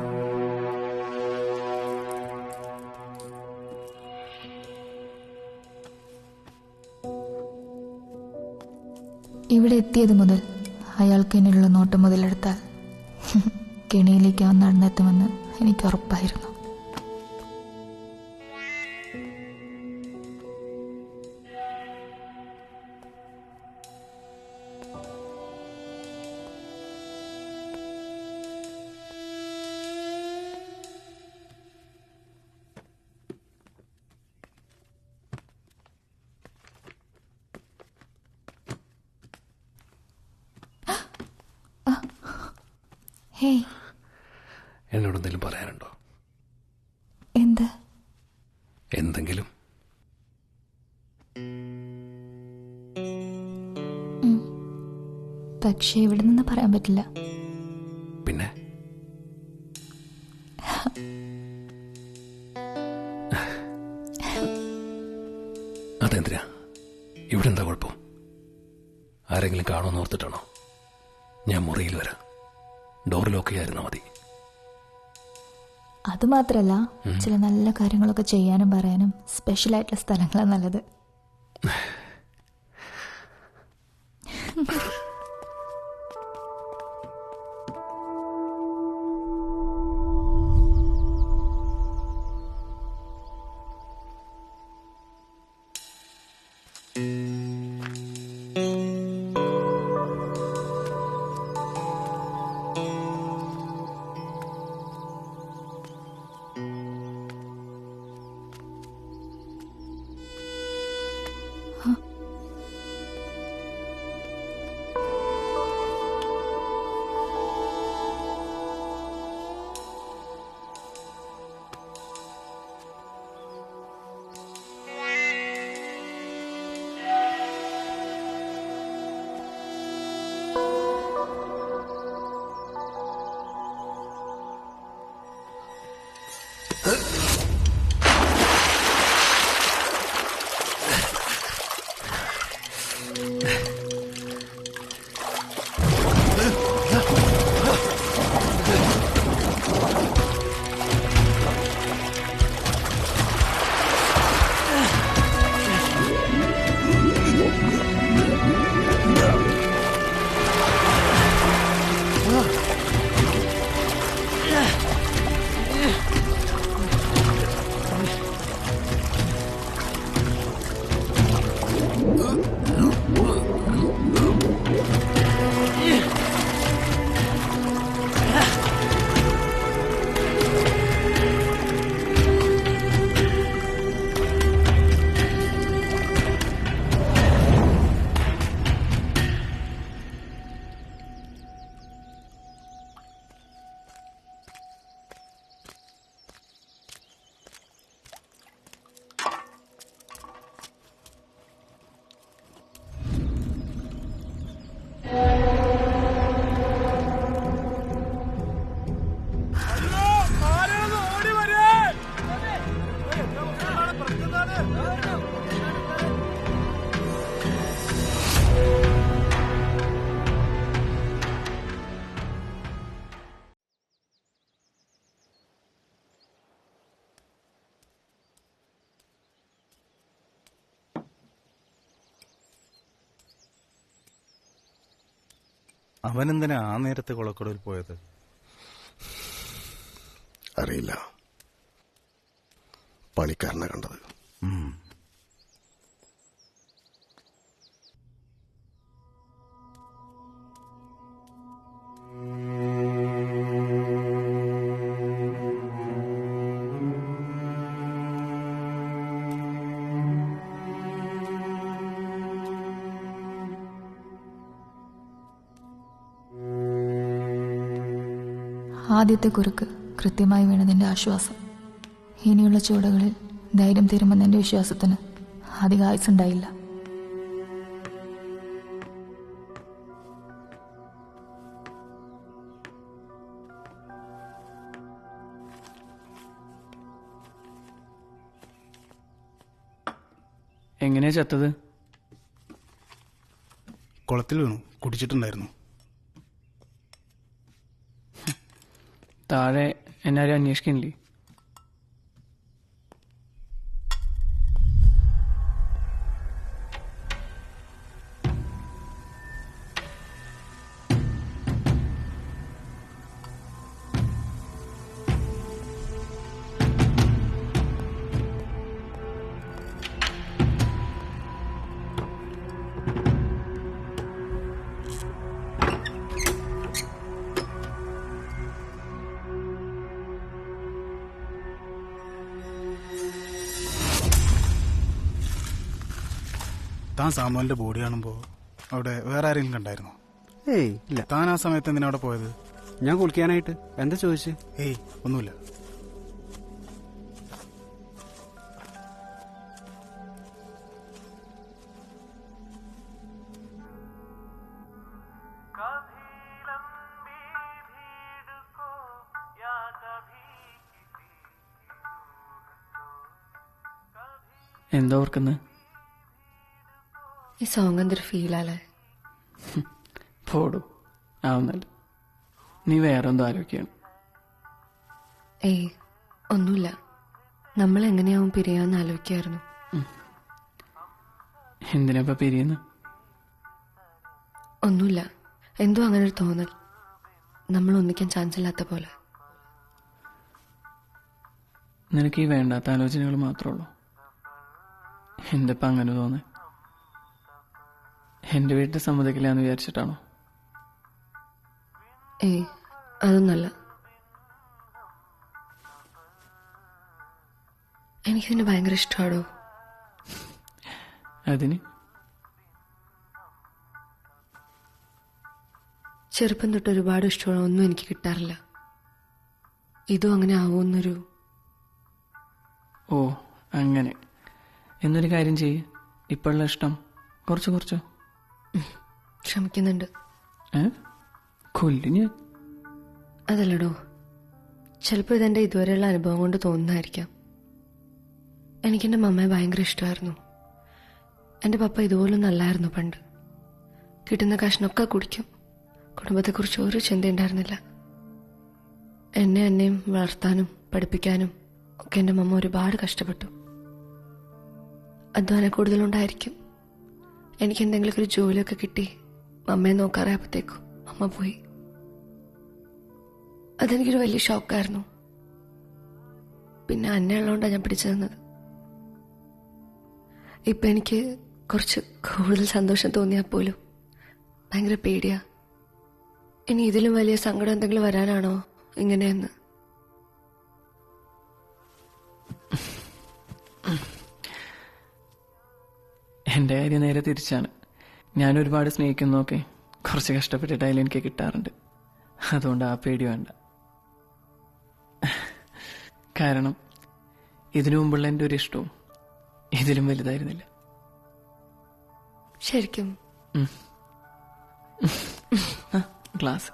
ഇവിടെ എത്തിയത് മുതൽ അയാൾക്ക് എന്നിലുള്ള നോട്ടം മുതലെടുത്താൽ കെണിയിലേക്ക് അവൻ നടന്നെത്തുമെന്ന് എനിക്ക് ഉറപ്പായിരുന്നു. ഹേയ്, എന്നോട് എന്തെങ്കിലും പറയാനുണ്ടോ? എന്ത്? എന്തെങ്കിലും? പക്ഷേ ഇവിടെ നിന്ന് പറയാൻ പറ്റില്ല. പിന്നെ അതെന്തിനാ? ഇവിടെ എന്താ കുഴപ്പം? ആരെങ്കിലും കാണുമെന്ന് ഓർത്തിട്ടാണോ? ഞാൻ മുറിയിൽ വരാം. ഡോർ ലോക്ക് ചെയ്യാതിരുന്നാൽ മതി. അതുമാത്രല്ല, ചില നല്ല കാര്യങ്ങളൊക്കെ ചെയ്യാനും പറയാനും സ്പെഷ്യലായിട്ടുള്ള സ്ഥലങ്ങളാണ് നല്ലത്. അവനെന്തിനാ ആ നേരത്തെ കുളക്കടവിൽ പോയത്? അറിയില്ല. പണിക്കാരനെ കണ്ടത്. ആദ്യത്തെ കുറുക്ക് കൃത്യമായി വീണതിൻ്റെ ആശ്വാസം. ഇനിയുള്ള ചുവടുകളിൽ ധൈര്യം തീരുമെന്നെൻ്റെ വിശ്വാസത്തിന് അധികം ആയുസുണ്ടായില്ല. എങ്ങനെയാ ചത്തത്? കുളത്തിൽ വീണു. കുടിച്ചിട്ടുണ്ടായിരുന്നു. താഴെ എന്നാരും അന്വേഷിക്കണില്ലേ? താൻ സാമുവലിന്റെ ബോഡി കാണുമ്പോ അവിടെ വേറെ ആരെങ്കിലും കണ്ടായിരുന്നോ? ഏയ് ഇല്ല. താൻ ആ സമയത്ത് എന്തിനാ അവിടെ പോയത്? ഞാൻ കുളിക്കാനായിട്ട്. എന്താ ചോദിച്ചു? ഏയ് ഒന്നുമില്ല. എന്താ ഓർക്കുന്നത്? ഈ സോങ് എന്തൊരു ഫീലല്ലേ. പോടും ആവുന്നല്ല. നീ വേറെ എന്തോ ആലോചിക്കുകയാണ്. ഏയ് ഒന്നുമില്ല. നമ്മൾ എങ്ങനെയാവും പിരിയാന്ന് ആലോചിക്കായിരുന്നു. എന്തിനാ പിരിയുന്ന? ഒന്നുമില്ല, എന്തോ അങ്ങനെ ഒരു തോന്നൽ. നമ്മൾ ഒന്നിക്കാൻ ചാൻസ് ഇല്ലാത്ത പോലെ. നിനക്ക് ഈ വേണ്ടാത്ത ആലോചനകൾ മാത്രമേ ഉള്ളൂ. എന്തപ്പം അങ്ങനെ തോന്നേ? എന്റെ വീട്ടിൽ സമ്മതിക്കില്ല എന്ന് വിചാരിച്ചിട്ടാണോ? ഏയ് അതൊന്നല്ല. എനിക്കിതിന് ഭയങ്കര ഇഷ്ടമാണോ. അതിന് ചെറുപ്പം തൊട്ട് ഒരുപാട് ഇഷ്ടമുള്ള ഒന്നും എനിക്ക് കിട്ടാറില്ല. ഇതും അങ്ങനെ ആവുമെന്നൊരു. ഓ അങ്ങനെ. എന്നൊരു കാര്യം ചെയ്യ്, ഇപ്പോഴുള്ള ഇഷ്ടം കുറച്ചോ ശ്രമിക്കുന്നുണ്ട്. കൊല്ലിന് അതല്ലടോ, ചിലപ്പോൾ ഇതെന്റെ ഇതുവരെയുള്ള അനുഭവം കൊണ്ട് തോന്നുന്നതായിരിക്കാം. എനിക്കെന്റെ മമ്മയെ ഭയങ്കര ഇഷ്ടമായിരുന്നു. എൻ്റെ പപ്പ ഇതുപോലൊന്നും അല്ലായിരുന്നു പണ്ട്. കിട്ടുന്ന കാശിനൊക്കെ കുടിക്കും. കുടുംബത്തെക്കുറിച്ച് ഒരു ചിന്ത ഉണ്ടായിരുന്നില്ല. എന്നെയും വളർത്താനും പഠിപ്പിക്കാനും ഒക്കെ എൻ്റെ മമ്മ ഒരുപാട് കഷ്ടപ്പെട്ടു. അധ്വാനം കൂടുതലുണ്ടായിരിക്കും. എനിക്ക് എന്തെങ്കിലുമൊക്കെ ഒരു ജോലിയൊക്കെ കിട്ടി മമ്മയെ നോക്കാറായപ്പോഴത്തേക്കും അമ്മ പോയി. അതെനിക്കൊരു വലിയ ഷോക്കായിരുന്നു. പിന്നെ അന്നയുള്ളതുകൊണ്ടാണ് ഞാൻ പിടിച്ചു തന്നത്. ഇപ്പം എനിക്ക് കുറച്ച് കൂടുതൽ സന്തോഷം തോന്നിയാൽ പോലും ഭയങ്കര പേടിയാ. ഇനി ഇതിലും വലിയ സങ്കടം എന്തെങ്കിലും വരാനാണോ ഇങ്ങനെയെന്ന്. എൻ്റെ കാര്യം നേരെ തിരിച്ചാണ്. ഞാൻ ഒരുപാട് സ്നേഹിക്കുന്നതൊക്കെ കുറച്ച് കഷ്ടപ്പെട്ടിട്ടായാലും എനിക്ക് കിട്ടാറുണ്ട്. അതുകൊണ്ട് ആ പേടി വേണ്ട. കാരണം ഇതിനു മുമ്പുള്ള എൻ്റെ ഒരു ഇഷ്ടവും ഇതിലും വലുതായിരുന്നില്ല. ശരിക്കും ഗ്ലാസ്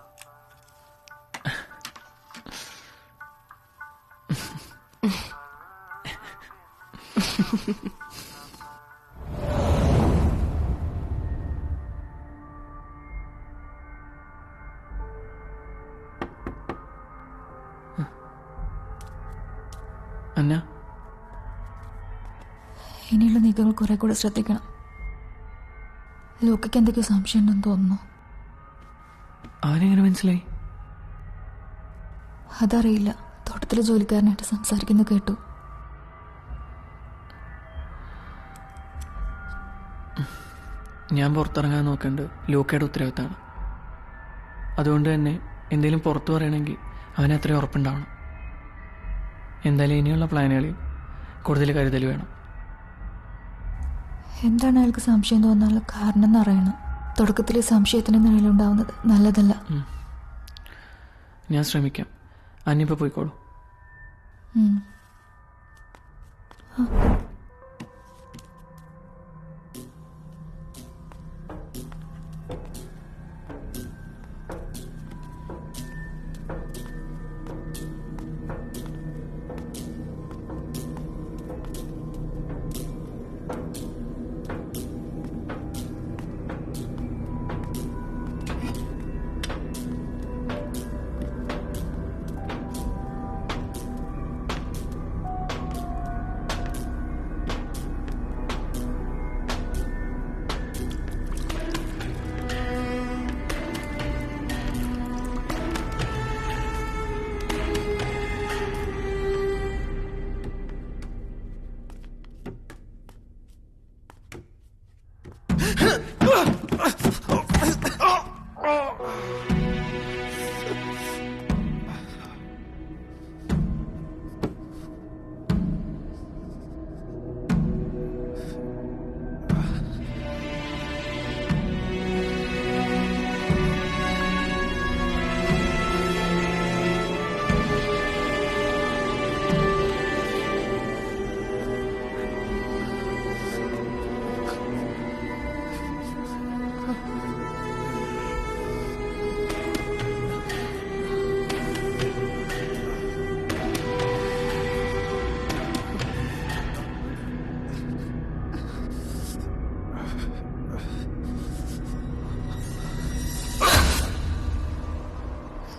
അന്ന, ഇനിയുള്ള നീക്കങ്ങൾ കുറെ കൂടെ ശ്രദ്ധിക്കണം. ലോക്കയ്ക്ക് എന്തൊക്കെയോ സംശയം ഉണ്ടെന്ന് തോന്നുന്നു. അവനെങ്ങനെ മനസ്സിലായി? അതറിയില്ല. തോട്ടത്തിലെ ജോലിക്കാരനായിട്ട് സംസാരിക്കുന്ന കേട്ടു. ഞാൻ പുറത്തിറങ്ങാൻ നോക്കേണ്ടത് ലോക്കയുടെ ഉത്തരവാദിത്തമാണ്. അതുകൊണ്ട് തന്നെ എന്തെങ്കിലും പുറത്തു പറയണമെങ്കിൽ അവന് അത്രയും ഉറപ്പുണ്ടാവണം. എന്തായാലും ഇനിയുള്ള പ്ലാനുകളിൽ കൂടുതൽ കരുതൽ വേണം. എന്താണ് അയാൾക്ക് സംശയം തോന്നാനുള്ള കാരണം എന്നറിയണം. തുടക്കത്തിൽ സംശയത്തിന് നിഴലുണ്ടാവുന്നത് നല്ലതല്ല. ഞാൻ ശ്രമിക്കാം. അന്നിപ്പോൾ പോയിക്കോളൂ.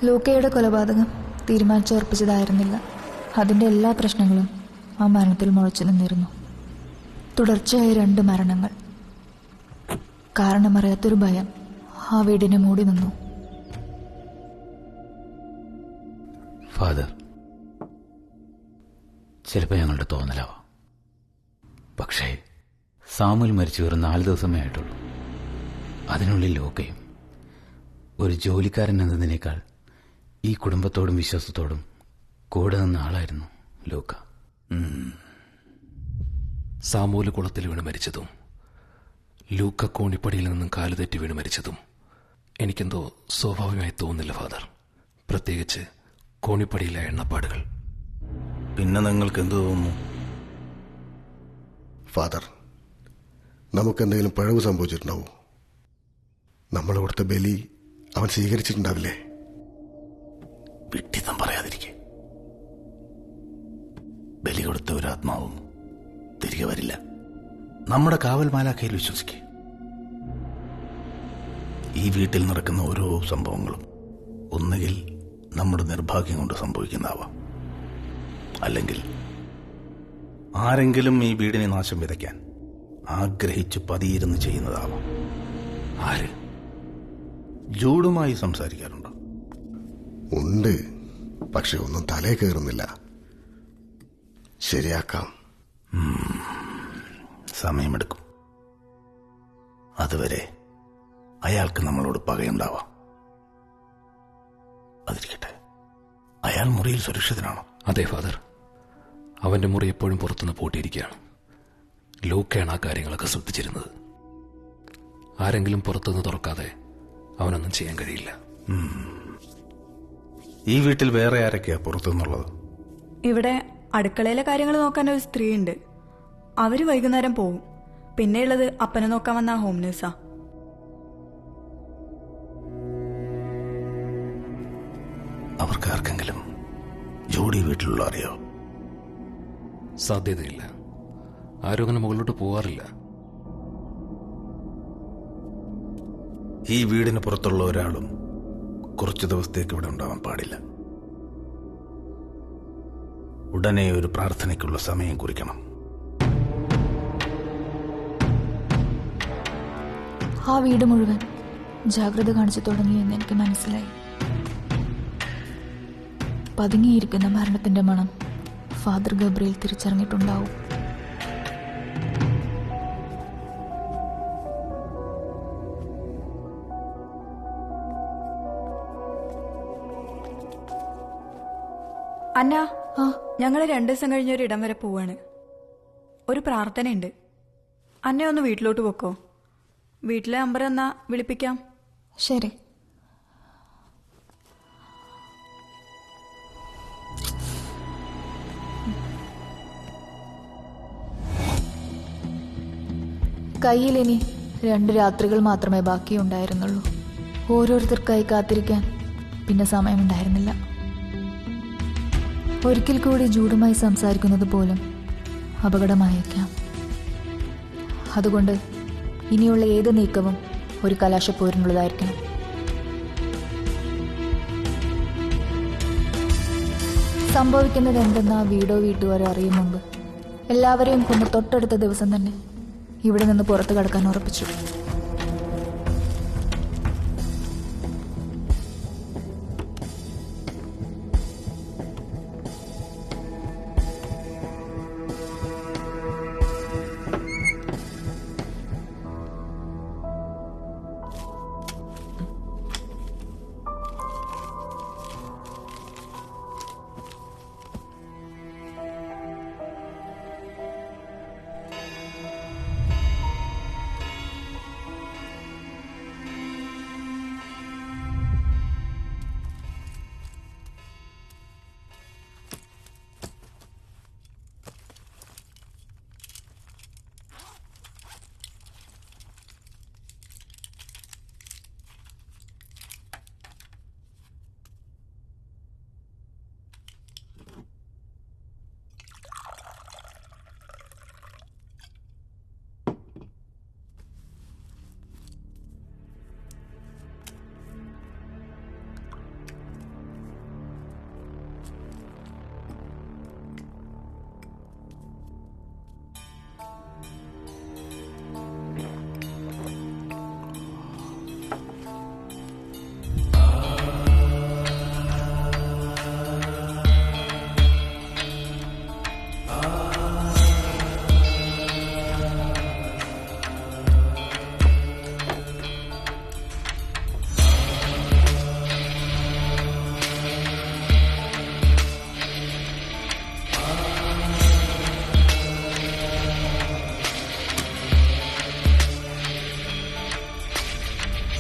ലൂക്കയുടെ കൊലപാതകം തീരുമാനിച്ചുറപ്പിച്ചതായിരുന്നില്ല. അതിൻ്റെ എല്ലാ പ്രശ്നങ്ങളും ആ മരണത്തിൽ മുളച്ചു നിന്നിരുന്നു. തുടർച്ചയായ 2 മരണങ്ങൾ. കാരണമറിയാത്തൊരു ഭയം ആ വീടിനെ മൂടി നിന്നു. ഫാദർ, ചിലപ്പോൾ ഞങ്ങളുടെ തോന്നലാവാം. പക്ഷേ സാമുൽ മരിച്ചു വെറും 4 ദിവസമേ ആയിട്ടുള്ളൂ. അതിനുള്ളിൽ ലോക്കയും. ഒരു ജോലിക്കാരൻ എന്നതിനേക്കാൾ ഈ കുടുംബത്തോടും വിശ്വാസത്തോടും കൂടെ നിന്ന ആളായിരുന്നു ലോക്ക. സാമൂല് കുളത്തിൽ വീണ് മരിച്ചതും ലൂക്ക കോണിപ്പടിയിൽ നിന്നും കാലുതെറ്റി വീണ് മരിച്ചതും എനിക്കെന്തോ സ്വാഭാവികമായി തോന്നുന്നില്ല ഫാദർ. പ്രത്യേകിച്ച് കോണിപ്പടിയിലെ എണ്ണപ്പാടുകൾ. പിന്നെ നിങ്ങൾക്ക് എന്ത് തോന്നുന്നു? ഫാദർ, നമുക്കെന്തെങ്കിലും പിഴവ് സംഭവിച്ചിട്ടുണ്ടാവോ? നമ്മൾ കൊടുത്ത ബലി അവൻ സ്വീകരിച്ചിട്ടുണ്ടാവില്ലേ? വിട്ടിത്തം പറയാതിരിക്കെ. ബലി കൊടുത്ത ഒരു ആത്മാവും തിരികെ വരില്ല. നമ്മുടെ കാവൽ മാലാഖയിൽ വിശ്വസിക്കേ. ഈ വീട്ടിൽ നടക്കുന്ന ഓരോ സംഭവങ്ങളും ഒന്നുകിൽ നമ്മുടെ നിർഭാഗ്യം കൊണ്ട് സംഭവിക്കുന്നതാവാം, അല്ലെങ്കിൽ ആരെങ്കിലും ഈ വീടിനെ നാശം വിതയ്ക്കാൻ ആഗ്രഹിച്ച് പതിയിരുന്ന് ചെയ്യുന്നതാവാം. ആര്? ജൂഡുമായി സംസാരിക്കാറുണ്ടോ? ഉണ്ട്, പക്ഷെ ഒന്നും തലേ കയറുന്നില്ല. ശരിയാക്കാം. സമയമെടുക്കും. അതുവരെ അയാൾക്ക് നമ്മളോട് പകയുണ്ടാവാം. അതിരിക്കട്ടെ, അയാൾ മുറിയിൽ സുരക്ഷിതനാണോ? അതെ ഫാദർ, അവന്റെ മുറി എപ്പോഴും പുറത്തുനിന്ന് പൂട്ടിയിരിക്കുകയാണ്. ലൂക്കയാണ് ആ കാര്യങ്ങളൊക്കെ ശ്രദ്ധിച്ചിരുന്നത്. ആരെങ്കിലും പുറത്തുനിന്ന് തുറക്കാതെ അവനൊന്നും ചെയ്യാൻ കഴിയില്ല. ഈ വീട്ടിൽ വേറെ ആരൊക്കെയാ പുറത്തുനിന്നുള്ളത്? ഇവിടെ അടുക്കളയിലെ കാര്യങ്ങൾ നോക്കാൻ ഒരു സ്ത്രീ ഉണ്ട്. അവര് വൈകുന്നേരം പോവും. പിന്നെയുള്ളത് അപ്പനെ നോക്കാൻ വന്ന ഹോം നേഴ്സാ. അവർക്ക് ആർക്കെങ്കിലും ജോഡി വീട്ടിലുള്ള അറിയോ? സാധ്യതയില്ല. ആരും അങ്ങനെ മുകളിലോട്ട് പോകാറില്ല. ഈ വീടിന് പുറത്തുള്ള ഒരാളും കുറച്ചു ദിവസത്തേക്ക് ഇവിടെ ഉണ്ടാവാൻ പാടില്ല. ഉടനെ ഒരു പ്രാർത്ഥനയ്ക്കുള്ള സമയം കുറിക്കണം. ആ വീട് മുഴുവൻ ജാഗ്രത കാണിച്ചു തുടങ്ങിയെന്ന് എനിക്ക് മനസ്സിലായി. പതുങ്ങിയിരിക്കുന്ന മരണത്തിന്റെ മണം ഫാദർ ഗബ്രിയേൽ തിരിച്ചറിഞ്ഞിട്ടുണ്ടാവും. അന്ന, ഞങ്ങൾ 2 ദിവസം കഴിഞ്ഞ ഒരു ഇടം വരെ പോവാണ്. ഒരു പ്രാർത്ഥനയുണ്ട്. അന്നെ ഒന്ന് വീട്ടിലോട്ട് പോക്കോ. വീട്ടിലെ നമ്പർ എന്നാ വിളിപ്പിക്കാം. ശരി. കയ്യിലിനി 2 രാത്രികൾ മാത്രമേ ബാക്കിയുണ്ടായിരുന്നുള്ളൂ. ഓരോരുത്തർക്കായി കാത്തിരിക്കാൻ പിന്നെ സമയമുണ്ടായിരുന്നില്ല. ഒരിക്കൽ കൂടി ജൂഡുമായി സംസാരിക്കുന്നത് പോലും അപകടമായേക്കാം. അതുകൊണ്ട് ഇനിയുള്ള ഏത് നീക്കവും ഒരു കലാശപ്പോരിനുള്ളതായിരിക്കണം. സംഭവിക്കുന്നത് എന്തെന്ന് ആ വീട്ടുകാരോ അറിയും മുമ്പ് എല്ലാവരെയും കൊന്ന് തൊട്ടടുത്ത ദിവസം തന്നെ ഇവിടെ നിന്ന് പുറത്തു കടക്കാൻ ഉറപ്പിച്ചു.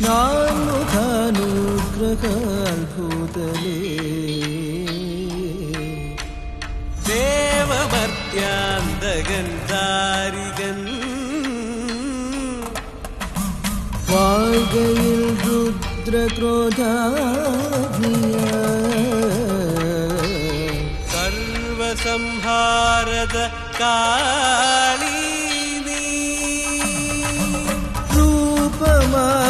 നാമുഖാനുഗ്രഹാത്ഭുതലേ ദേവമർത്യാന്തകൻ ദാരികൻ വാഴ്കയിൽ രുദ്രക്രോധാഗ്നിയ സർവസംഹാരത കാളീ നീ രൂപമായി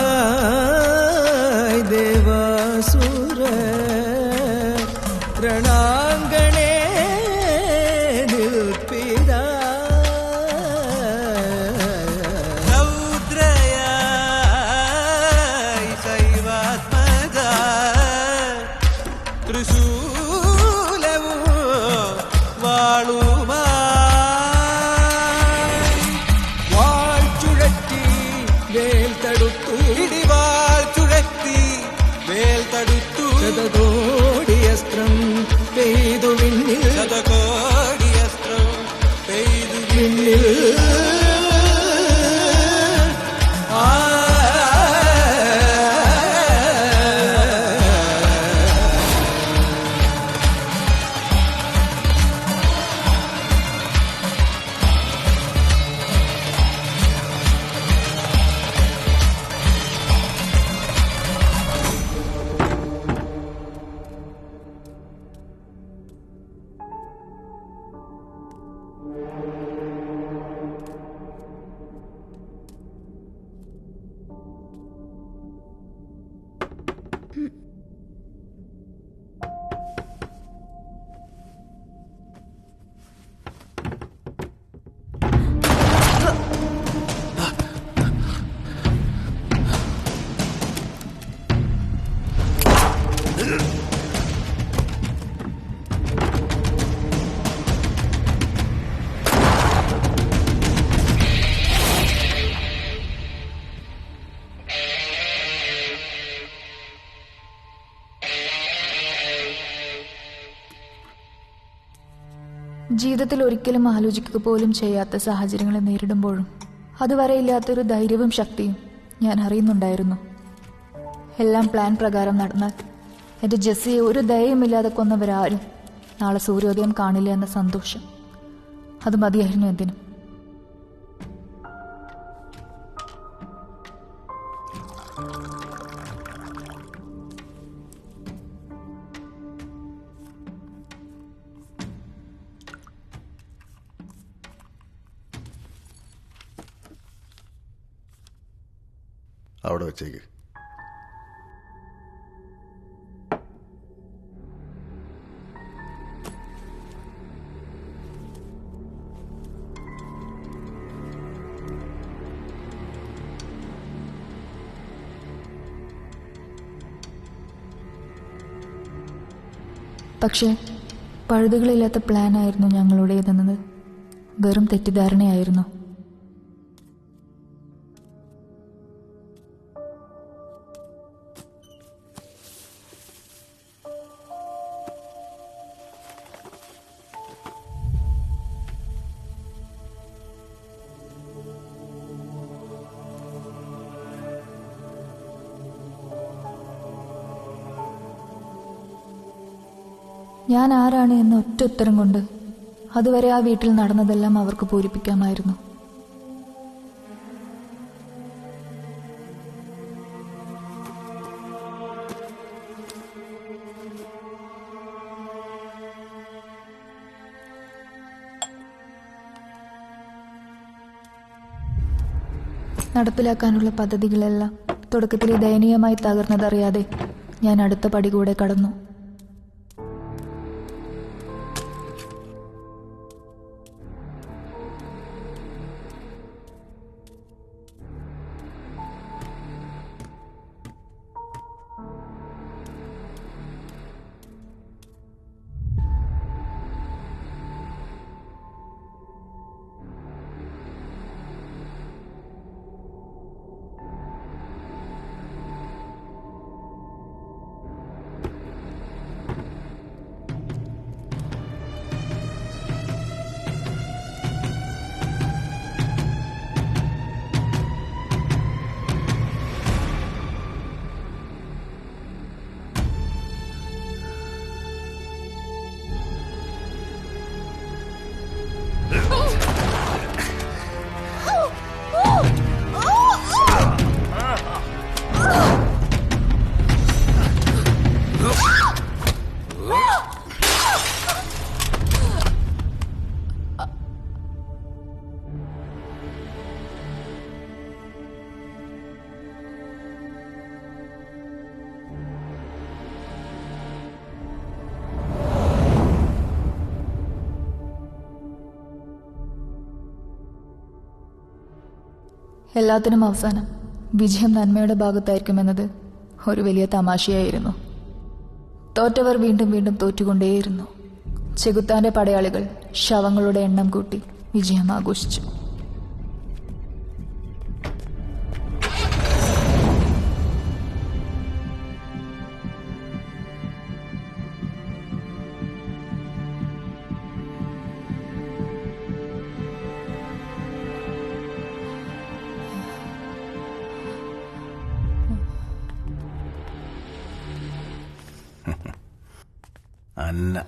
ദേവാസുര രണാങ്കണേ നിൽപ്പിത രൗദ്രയായി ശൈവാത്മജ തൃശൂലവും വാളുമാ വാൾ ചുഴറ്റി വേൽ തടുത്തു ഇടിവാൾ ചുഴറ്റി വേൽ തടുത്തു ശതകോടിയസ്ത്രം പെയ്തു വിണ്ണിൽ ശതകോടിയസ്ത്രം പെയ്തു വിണ്ണിൽ ജീവിതത്തിൽ ഒരിക്കലും ആലോചിക്കുക പോലും ചെയ്യാത്ത സാഹചര്യങ്ങളെ നേരിടുമ്പോഴും അതുവരെ ഇല്ലാത്തൊരു ധൈര്യവും ശക്തിയും ഞാൻ അറിയുന്നുണ്ടായിരുന്നു. എല്ലാം പ്ലാൻ പ്രകാരം നടന്നാൽ എൻ്റെ ജെസ്സിയെ ഒരു ദയയുമില്ലാതെ കൊന്നവരാരും നാളെ സൂര്യോദയം കാണില്ല എന്ന സന്തോഷം അത് മതിയായിരുന്നു എന്തിനും. അവിടെ വെച്ചേക്ക്. പക്ഷേ പഴുതുകളില്ലാത്ത പ്ലാനായിരുന്നു ഞങ്ങളുടേതെന്നത് വെറും തെറ്റിദ്ധാരണയായിരുന്നു. ഞാൻ ആരാണ് എന്ന ഒറ്റ ഉത്തരം കൊണ്ട് അതുവരെ ആ വീട്ടിൽ നടന്നതെല്ലാം അവർക്ക് പൂരിപ്പിക്കാമായിരുന്നു. നടപ്പിലാക്കാനുള്ള പദ്ധതികളെല്ലാം തുടക്കത്തിൽ ദയനീയമായി തകർന്നതറിയാതെ ഞാൻ അടുത്ത പടി കൂടെ കടന്നു. എല്ലാത്തിനും അവസാനം വിജയം നന്മയുടെ ഭാഗത്തായിരിക്കുമെന്നത് ഒരു വലിയ തമാശയായിരുന്നു. തോറ്റവർ വീണ്ടും വീണ്ടും തോറ്റുകൊണ്ടേയിരുന്നു. ചെകുത്താന്റെ പടയാളികൾ ശവങ്ങളുടെ എണ്ണം കൂട്ടി വിജയം ആഘോഷിച്ചു. അന്ന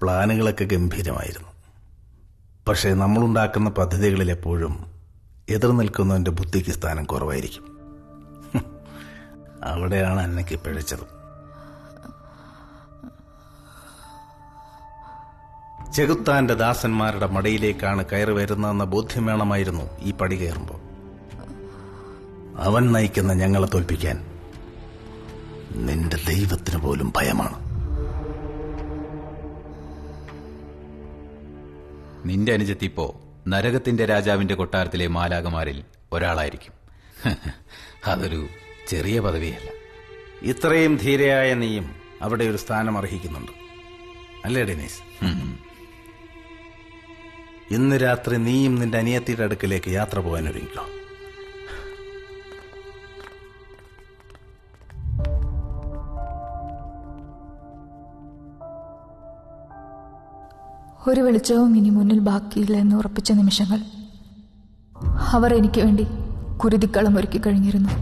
പ്ലാനുകളൊക്കെ ഗംഭീരമായിരുന്നു. പക്ഷേ നമ്മളുണ്ടാക്കുന്ന പദ്ധതികളിൽ എപ്പോഴും എതിർ നിൽക്കുന്നവന്റെ ബുദ്ധിക്ക് സ്ഥാനം കുറവായിരിക്കും. അവിടെയാണ് അന്നയ്ക്ക് പിഴച്ചത്. ചെകുത്താന്റെ ദാസന്മാരുടെ മടയിലേക്കാണ് കയറി വരുന്നതെന്ന ബോധ്യം വേണമായിരുന്നു ഈ പടി കയറുമ്പോൾ. അവൻ നയിക്കുന്ന ഞങ്ങളെ തോൽപ്പിക്കാൻ നിന്റെ ദൈവത്തിന് പോലും ഭയമാണ്. നിന്റെ അനുജത്തിപ്പോ നരകത്തിന്റെ രാജാവിന്റെ കൊട്ടാരത്തിലെ മാലാകമാരിൽ ഒരാളായിരിക്കും. അതൊരു ചെറിയ പദവിയല്ല. ഇത്രയും ധീരയായ നീയും അവിടെ ഒരു സ്ഥാനം അർഹിക്കുന്നുണ്ട്, അല്ലേ ഡെനീസ്? ഇന്ന് രാത്രി നീയും നിന്റെ അനിയത്തിയുടെ അടുക്കിലേക്ക് യാത്ര പോകാൻ ഒരുങ്ങിക്കോ. ഒരു വെളിച്ചവും ഇനി മുന്നിൽ ബാക്കിയില്ല എന്ന് ഉറപ്പിച്ച നിമിഷങ്ങൾ അവർ എനിക്ക് വേണ്ടി കുരുതിക്കളം ഒരുക്കി കഴിഞ്ഞിരുന്നു.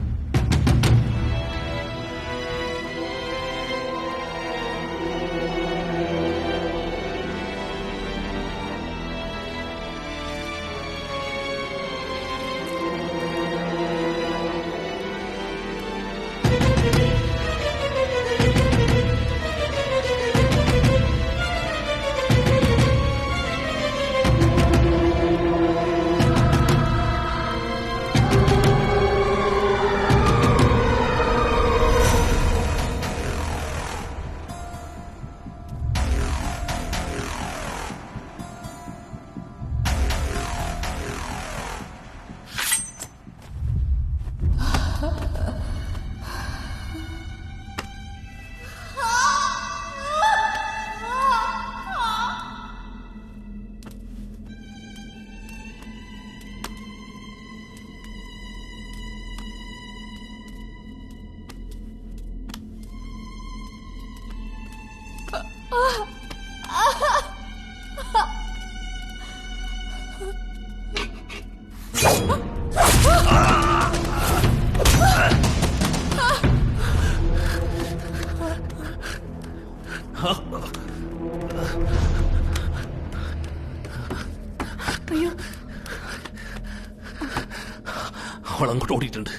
അവളങ്ങോട്ട് ഓടിയിട്ടുണ്ട്.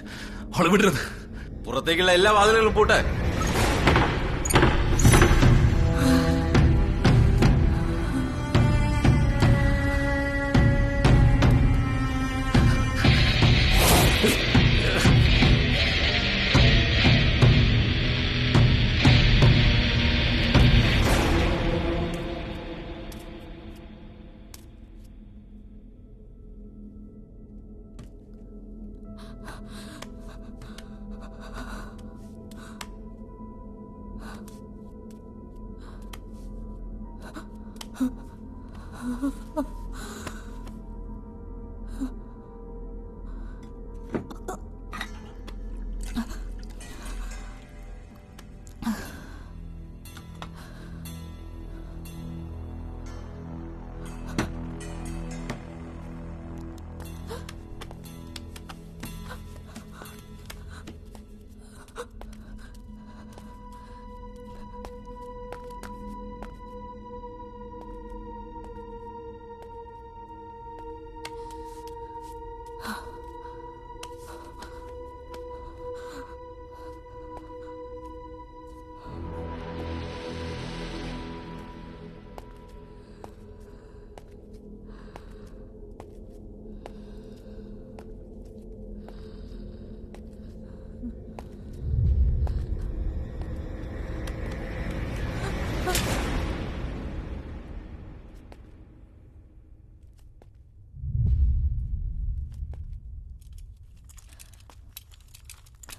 അവളെ വിടരുത്. പുറത്തേക്കുള്ള എല്ലാ വാതിലുകളും പൂട്ടെ.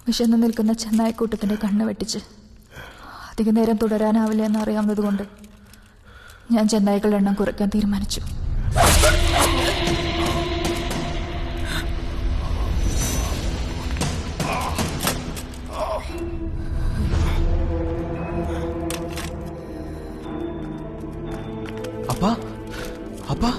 വിശന്നു നിൽക്കുന്ന ചെന്നായിക്കൂട്ടത്തിന്റെ കണ്ണ് വെട്ടിച്ച് അധിക നേരം തുടരാനാവില്ല എന്നറിയാവുന്നതുകൊണ്ട് ഞാൻ ചെന്നായ്ക്കളുടെ എണ്ണം കുറയ്ക്കാൻ തീരുമാനിച്ചു. അപ്പാ അപ്പാ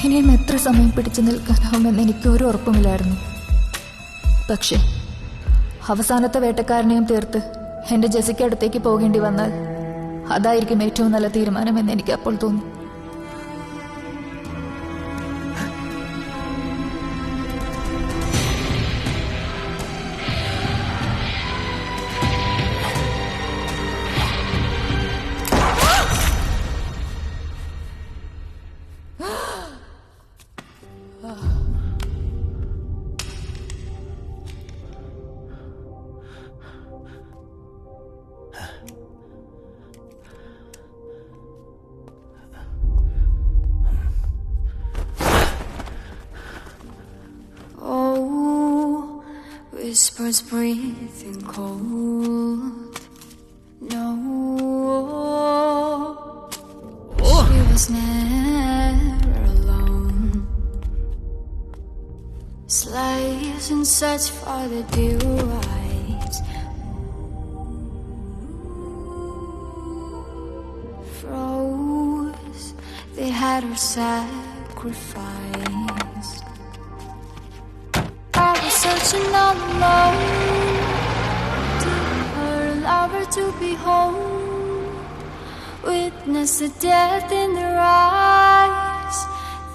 ഇനിയും എത്ര സമയം പിടിച്ചു നിൽക്കാനാവുമെന്ന് എനിക്കൊരു ഉറപ്പുമില്ലായിരുന്നു. പക്ഷേ അവസാനത്തെ വേട്ടക്കാരനെയും തീർത്ത് എൻ്റെ ജെസിക്ക അടുത്തേക്ക് പോകേണ്ടി വന്നാൽ അതായിരിക്കും ഏറ്റവും നല്ല തീരുമാനമെന്ന് എനിക്ക് അപ്പോൾ തോന്നി. Whispers breathing cold. No, she was never alone. Slaves in search for the dew eyes. Froze, they had her sacrificed. I was searching all alone to her lover to behold. Witness the death in their eyes.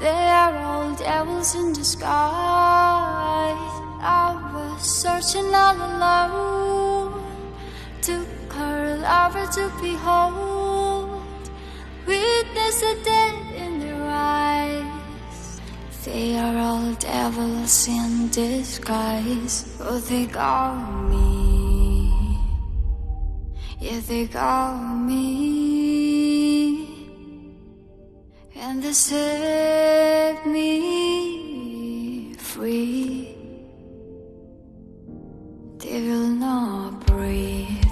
They are all devils in disguise. I was searching all alone to her lover to behold. Witness the death in their eyes. They are all devils in disguise. Oh, they got me. Yeah, they got me. never set me free. They will not breathe.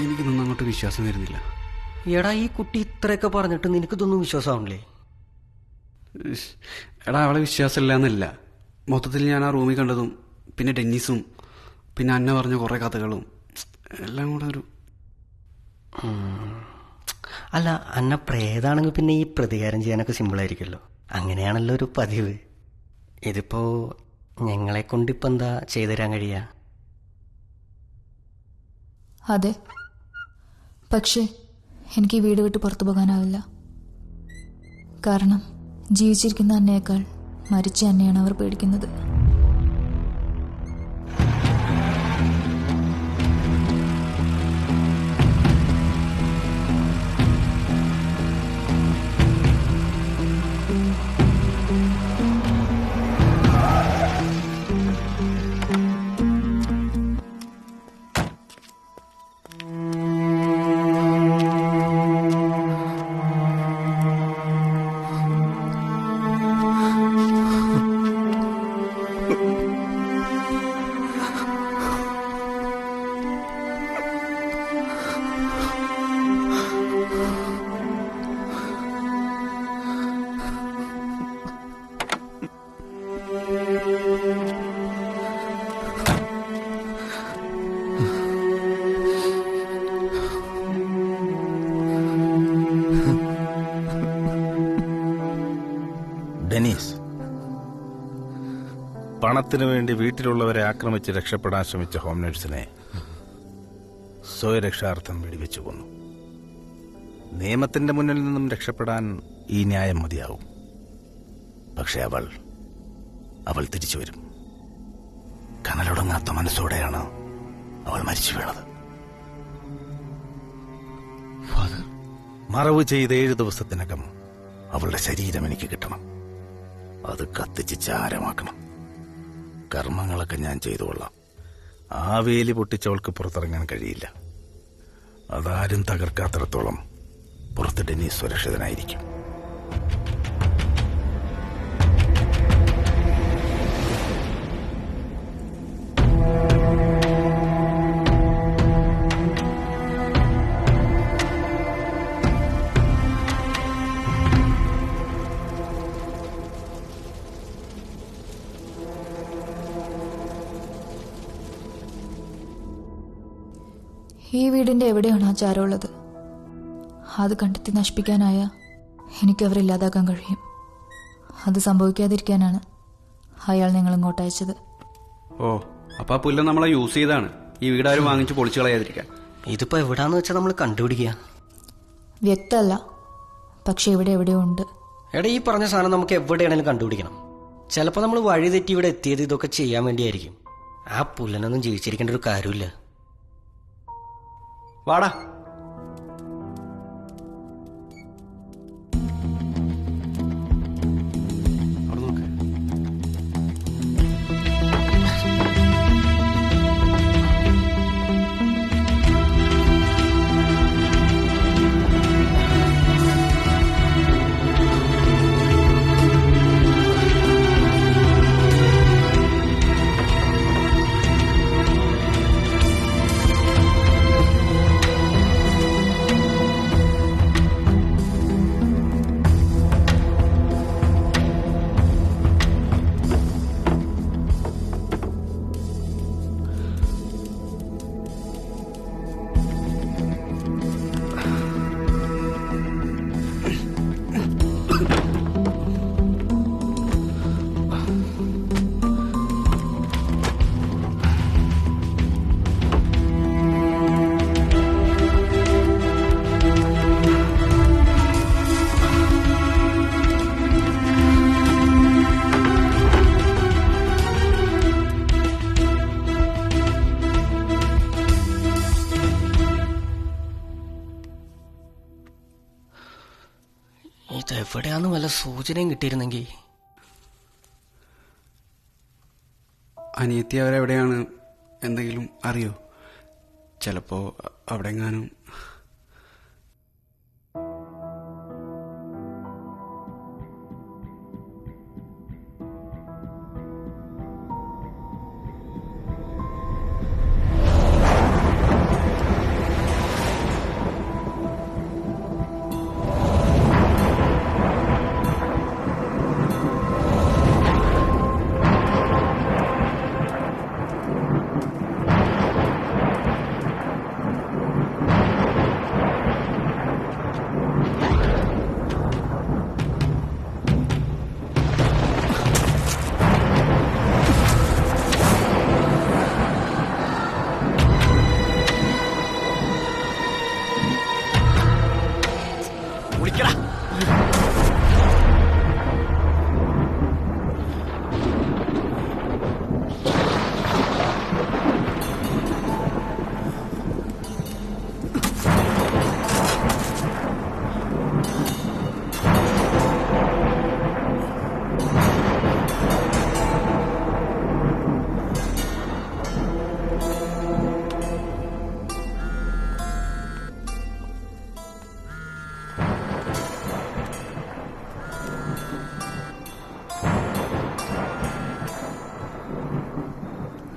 എനിക്കിതൊന്നും അങ്ങോട്ട് വിശ്വാസം വരുന്നില്ല. എടാ ഈ കുട്ടി ഇത്രയൊക്കെ പറഞ്ഞിട്ട് നിനക്കിതൊന്നും വിശ്വാസമാവണില്ലേ? എടാ അവളെ വിശ്വാസമില്ല എന്നല്ല, മൊത്തത്തിൽ ഞാൻ ആ റൂമിൽ കണ്ടതും പിന്നെ ഡെന്നീസും പിന്നെ അന്ന പറഞ്ഞ കുറേ കഥകളും എല്ലാം കൂടെ ഒരു... അല്ല, അന്ന പ്രേതാണെങ്കിൽ പിന്നെ ഈ പ്രതികാരം ചെയ്യാനൊക്കെ സിമ്പിളായിരിക്കുമല്ലോ. അങ്ങനെയാണല്ലോ ഒരു പതിവ്. ഇതിപ്പോ ഞങ്ങളെ കൊണ്ടിപ്പോൾ എന്താ ചെയ്തു തരാൻ കഴിയുക? അതെ, പക്ഷേ എനിക്ക് ഈ വീട് വിട്ട് പുറത്തു പോകാനാവില്ല. കാരണം ജീവിച്ചിരിക്കുന്ന അന്നയേക്കാൾ മരിച്ച അന്നയാണ് അവർ പേടിക്കുന്നത്. ഡെനീസ്, പണത്തിനു വേണ്ടി വീട്ടിലുള്ളവരെ ആക്രമിച്ച് രക്ഷപ്പെടാൻ ശ്രമിച്ച ഹോം നഴ്സിനെ സ്വയരക്ഷാർത്ഥം വെടിവെച്ചു കൊന്നു. നിയമത്തിന്റെ മുന്നിൽ നിന്നും രക്ഷപ്പെടാൻ ഈ ന്യായം മതിയാവും. പക്ഷെ അവൾ തിരിച്ചു വരും. കനലൊടുങ്ങാത്ത മനസ്സോടെയാണ് അവൾ മരിച്ചു വീണത്. മറവ് ചെയ്ത 7 ദിവസത്തിനകം അവളുടെ ശരീരം എനിക്ക് കിട്ടണം. അത് കത്തിച്ച് ചാരമാക്കണം. കർമ്മങ്ങളൊക്കെ ഞാൻ ചെയ്തുകൊള്ളാം. ആ വേലി പൊട്ടിച്ചവൾക്ക് പുറത്തിറങ്ങാൻ കഴിയില്ല. അതാരും തകർക്കാത്തിടത്തോളം പുറത്ത് ഡെനീസ് സുരക്ഷിതനായിരിക്കും. ഈ വീടിന്റെ എവിടെയാണ് ആ ചാരമുള്ളത്? അത് കണ്ടെത്തി നശിപ്പിക്കാനായ എനിക്ക് അവരെ ഇല്ലാതാക്കാൻ കഴിയും. അത് സംഭവിക്കാതിരിക്കാനാണ് അയാൾ നിങ്ങൾ ഇങ്ങോട്ട് അയച്ചത്. ഓ, അപ്പൊ ആ പുല്ല് നമ്മളെ യൂസ് ചെയ്താണ് ഈ വീടാരും വാങ്ങിച്ച് പൊളിച്ചു കളയാതിരിക്കാൻ. ഇതിപ്പോ എവിടാന്ന് വെച്ചാൽ നമ്മൾ കണ്ടുപിടിക്കുക. വ്യക്തമല്ല, പക്ഷെ ഇവിടെ എവിടെയോ ഉണ്ട്. എടാ, ഈ പറഞ്ഞ സാധനം നമുക്ക് എവിടെയാണെങ്കിലും കണ്ടുപിടിക്കണം. ചിലപ്പോൾ നമ്മൾ വഴി തെറ്റി ഇവിടെ എത്തിയത് ഇതൊക്കെ ചെയ്യാൻ വേണ്ടിയായിരിക്കും. ആ പുല്ലനൊന്നും ജീവിച്ചിരിക്കേണ്ട ഒരു കാര്യമില്ല. വാടാ. എവിടെയാന്ന് വല്ല സൂചനയും കിട്ടിയിരുന്നെങ്കിൽ. അനിയത്തി അവരെവിടെയാണ് എന്തെങ്കിലും അറിയോ? ചിലപ്പോ അവിടെ എങ്ങാനും.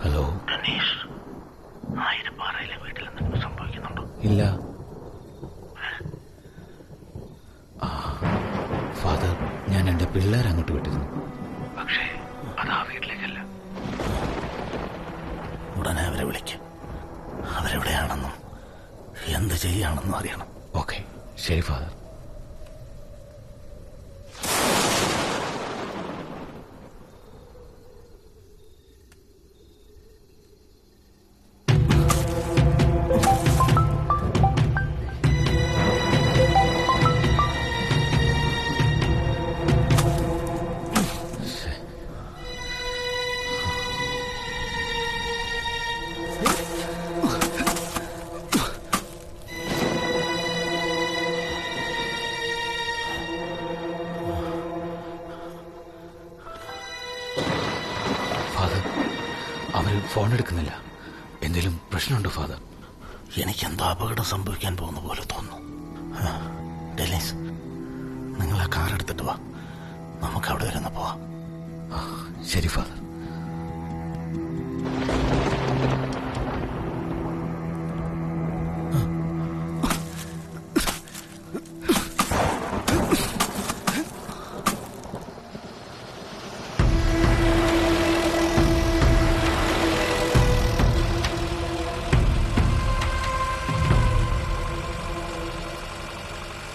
ഹലോ. ഇല്ല ഫാദർ, ഞാൻ എൻ്റെ പിള്ളേരെ അങ്ങോട്ട് വിട്ടിരുന്നു. പക്ഷേ അത് ആ വീട്ടിലേക്കല്ല. ഉടനെ അവരെ വിളിക്കും. അവരെവിടെയാണെന്നും എന്ത് ചെയ്യാണെന്നും അറിയണം. ഓക്കെ, ശരി ഫാദർ. അവർ ഫോൺ എടുക്കുന്നില്ല. എന്തെങ്കിലും പ്രശ്നമുണ്ടോ ഫാദർ? എനിക്കെന്തോ അപകടം സംഭവിക്കാൻ പോകുന്ന പോലെ തോന്നുന്നു. ഡെലീസ്, നിങ്ങൾ ആ കാർ എടുത്തിട്ട് വാ, നമുക്ക് അവിടെ വരെ ഒന്ന് പോവാം. ശരി ഫാദർ.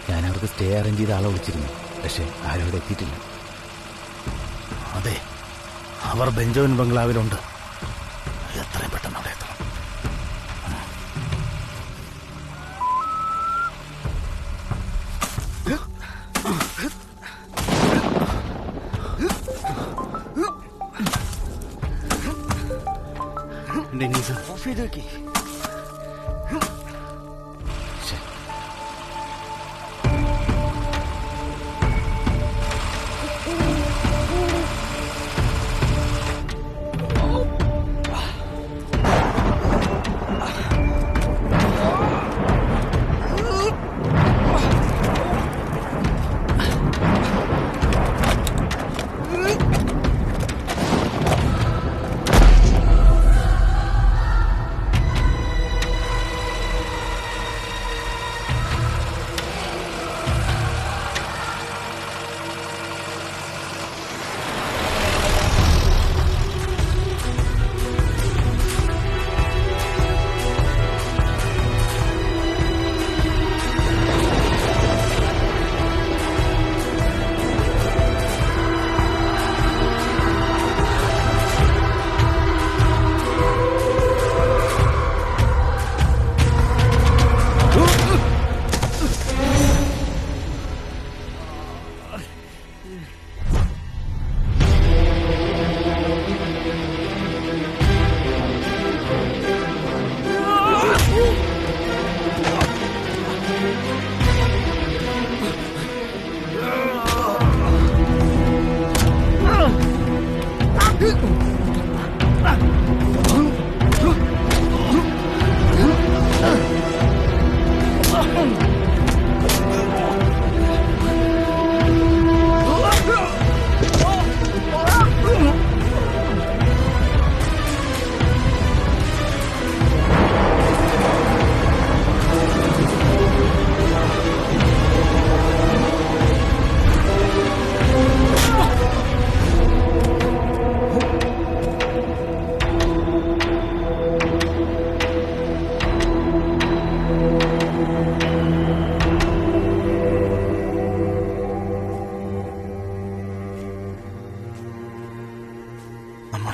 ഞാനവർക്ക് സ്റ്റേ അറേഞ്ച് ചെയ്ത ആളെ വിളിച്ചിരുന്നു. പക്ഷെ ആരും ഇവിടെ എത്തിയിട്ടില്ല. അതെ, അവർ ബെഞ്ചമിൻ ബംഗ്ലാവിലുണ്ട്. എത്രയും പെട്ടെന്ന് അവിടെ എത്തണം. ഡെന്നീസ്,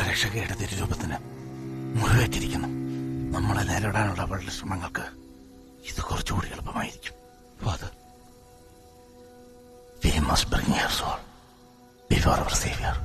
രക്ഷകയുടെ തിരുരൂപത്തിന് മുറിവേറ്റിരിക്കുന്നു. നമ്മളെ നേരിടാനുള്ള അവളുടെ ശ്രമങ്ങൾക്ക് ഇത് കുറച്ചുകൂടി എളുപ്പമായിരിക്കും. Father, we must bring her soul before our Savior.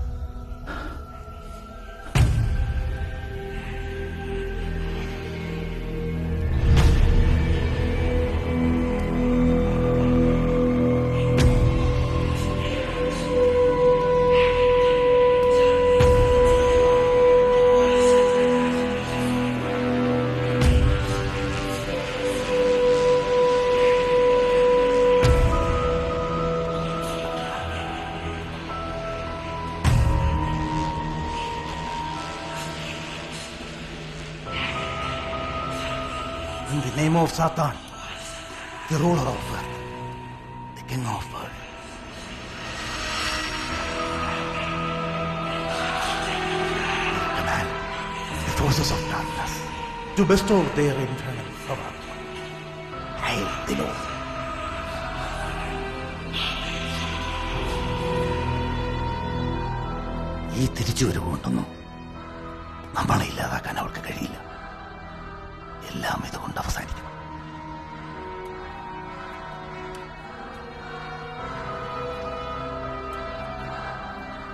In the name of Satan, the ruler of earth, the king of earth, we command the forces of darkness to bestow their infernal power. Hail the Lord. ഈ തിരിച്ചുവരവുകൊണ്ടൊന്നും നമ്മളെ ഇല്ലാതാക്കാൻ അവൾക്ക് കഴിയില്ല. എല്ലാം ഇതുകൊണ്ട് അവസാനിക്കും.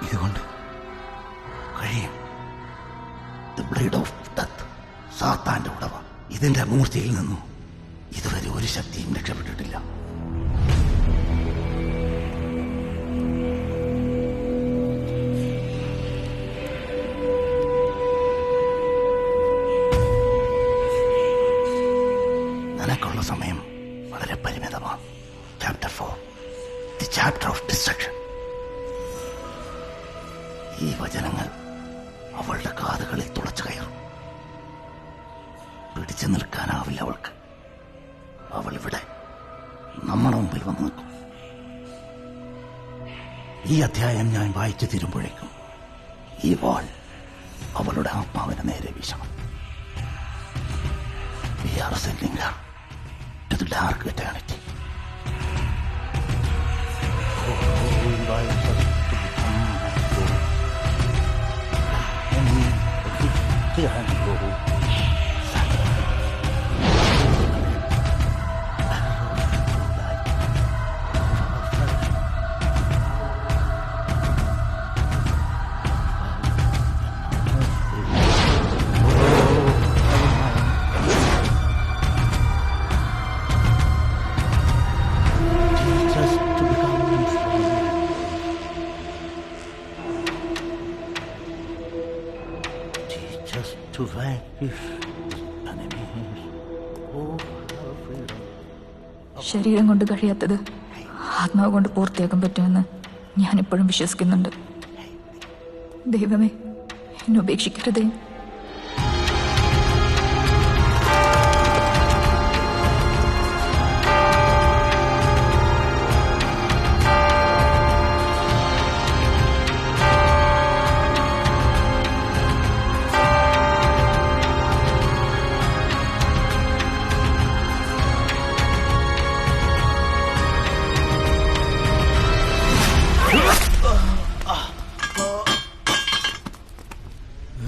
ഇതുകൊണ്ട് കഴിയും. ദി ബ്ലേഡ് ഓഫ് ഡെത്ത്, സാത്താന്റെ ഉടവ. ഇതിന്റെ മൂർത്തിയിൽ നിന്നും ഇതുവരെ ഒരു ശക്തിയും രക്ഷപ്പെട്ടിട്ടില്ല. നിനക്കുള്ള സമയം വളരെ പരിമിതമാണ്. Chapter 4, the chapter of destruction. ഈ വചനങ്ങൾ അവളുടെ കാതുകളിൽ തുളച്ചു കയറും. പിടിച്ചു നിൽക്കാനാവില്ല അവൾക്ക്. അവൾ ഇവിടെ നമ്മുടെ മുമ്പിൽ വന്നു നിൽക്കും. ഈ അധ്യായം ഞാൻ വായിച്ചു തീരുമ്പോഴേക്കും ഈ വാൾ അവളുടെ ആത്മാവിന് നേരെ വീശണം. We are sending her to the dark eternity. To vanquish enemies. Oh, our freedom. ശരീരം കൊണ്ട് കഴിയാത്തത് ആത്മാവ് കൊണ്ട് പൂർത്തിയാക്കാൻ പറ്റുമെന്ന് ഞാനിപ്പോഴും വിശ്വസിക്കുന്നുണ്ട്. ദൈവമേ, എന്നെ ഉപേക്ഷിക്കരുതേ.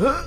Huh?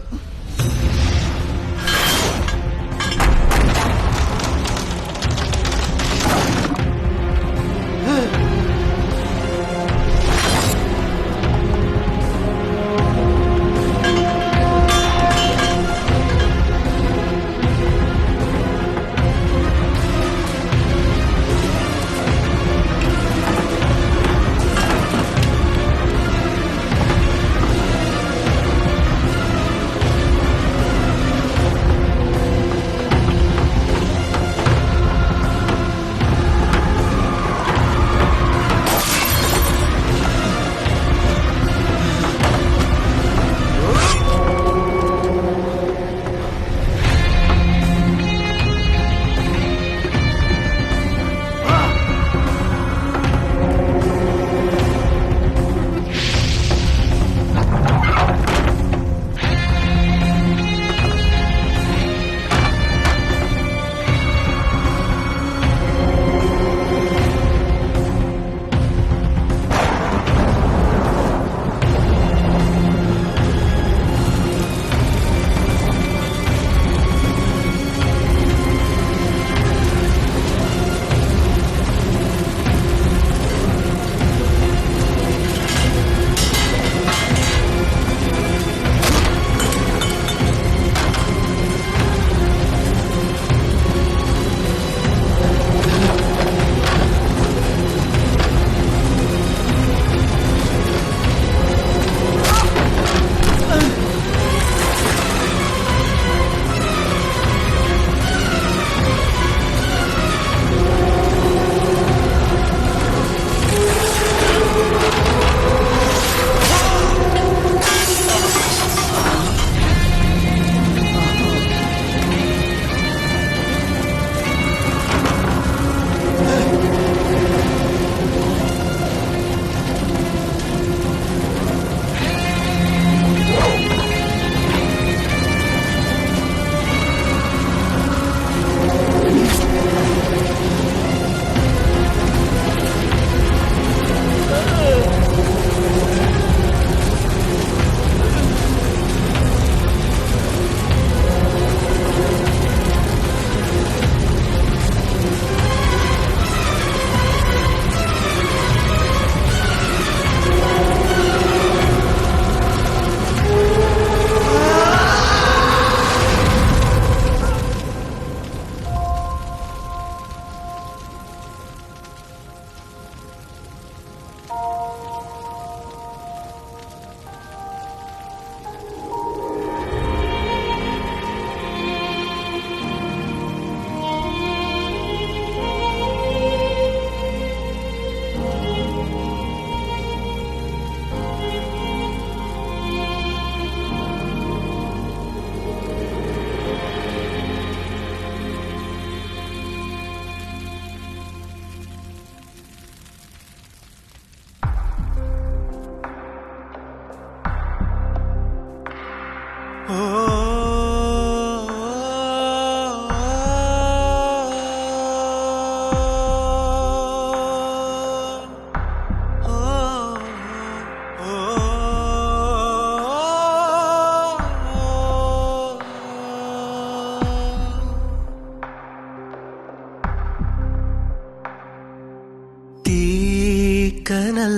തീക്കനൽ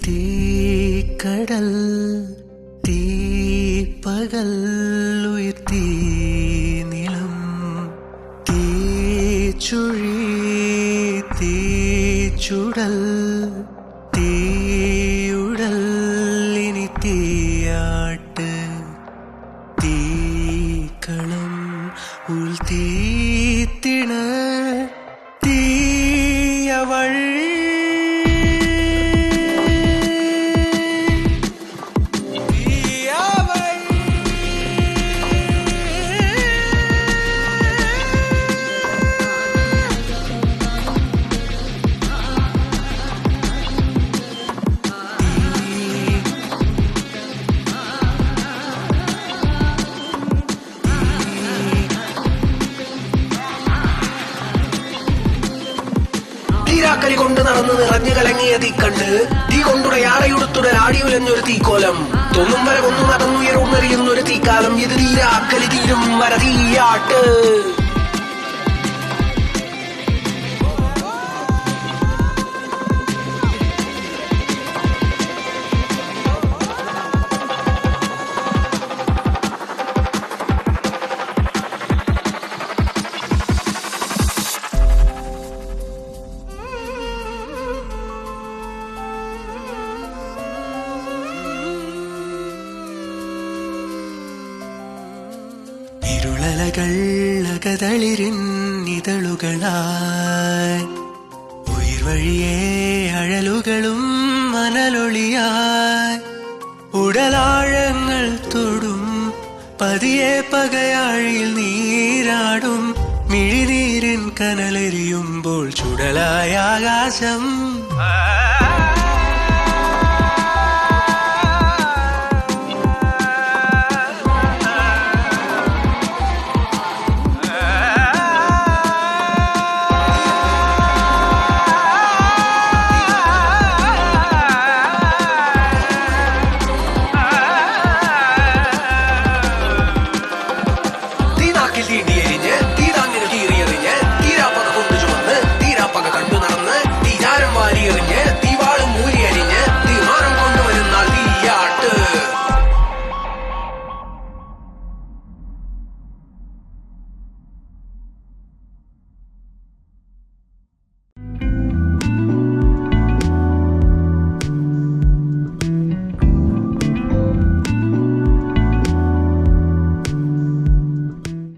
തീക്കടൽ തീപ്പകൽ ഉയർത്തി നിലം തീച്ചുഴി തീച്ചുടൽ തീയുടൽ ഇനി തീയാട്ട് തീക്കളം ഉൾ തീത്തിണ തീയവൾ തീരാക്കരി കൊണ്ട് നടന്ന് നിറഞ്ഞു കലങ്ങിയ തീക്കണ്ട് തീ കൊണ്ടുടയാടയുടുത്തുടൽ ആടിയുലഞ്ഞൊരു തീക്കോലം തൊന്നും വരെ കൊന്നു നടന്നുയരുന്നറിയുന്നൊരു തീക്കാലം ഇത് തീരാക്കലി തീരും വര തീയാട്ട് ഇരുളലകൾ അകതളിരിന്നിതളുകളായി ഉയർവഴിയേ അഴലുകളും മനലൊളിയായി ഉടലാഴങ്ങൾ തൊടും പതിയെ പകയാഴിയിൽ നീരാടും മിഴിനീരിൻ കനലെരിയുമ്പോൾ ചുടലായ ആകാശം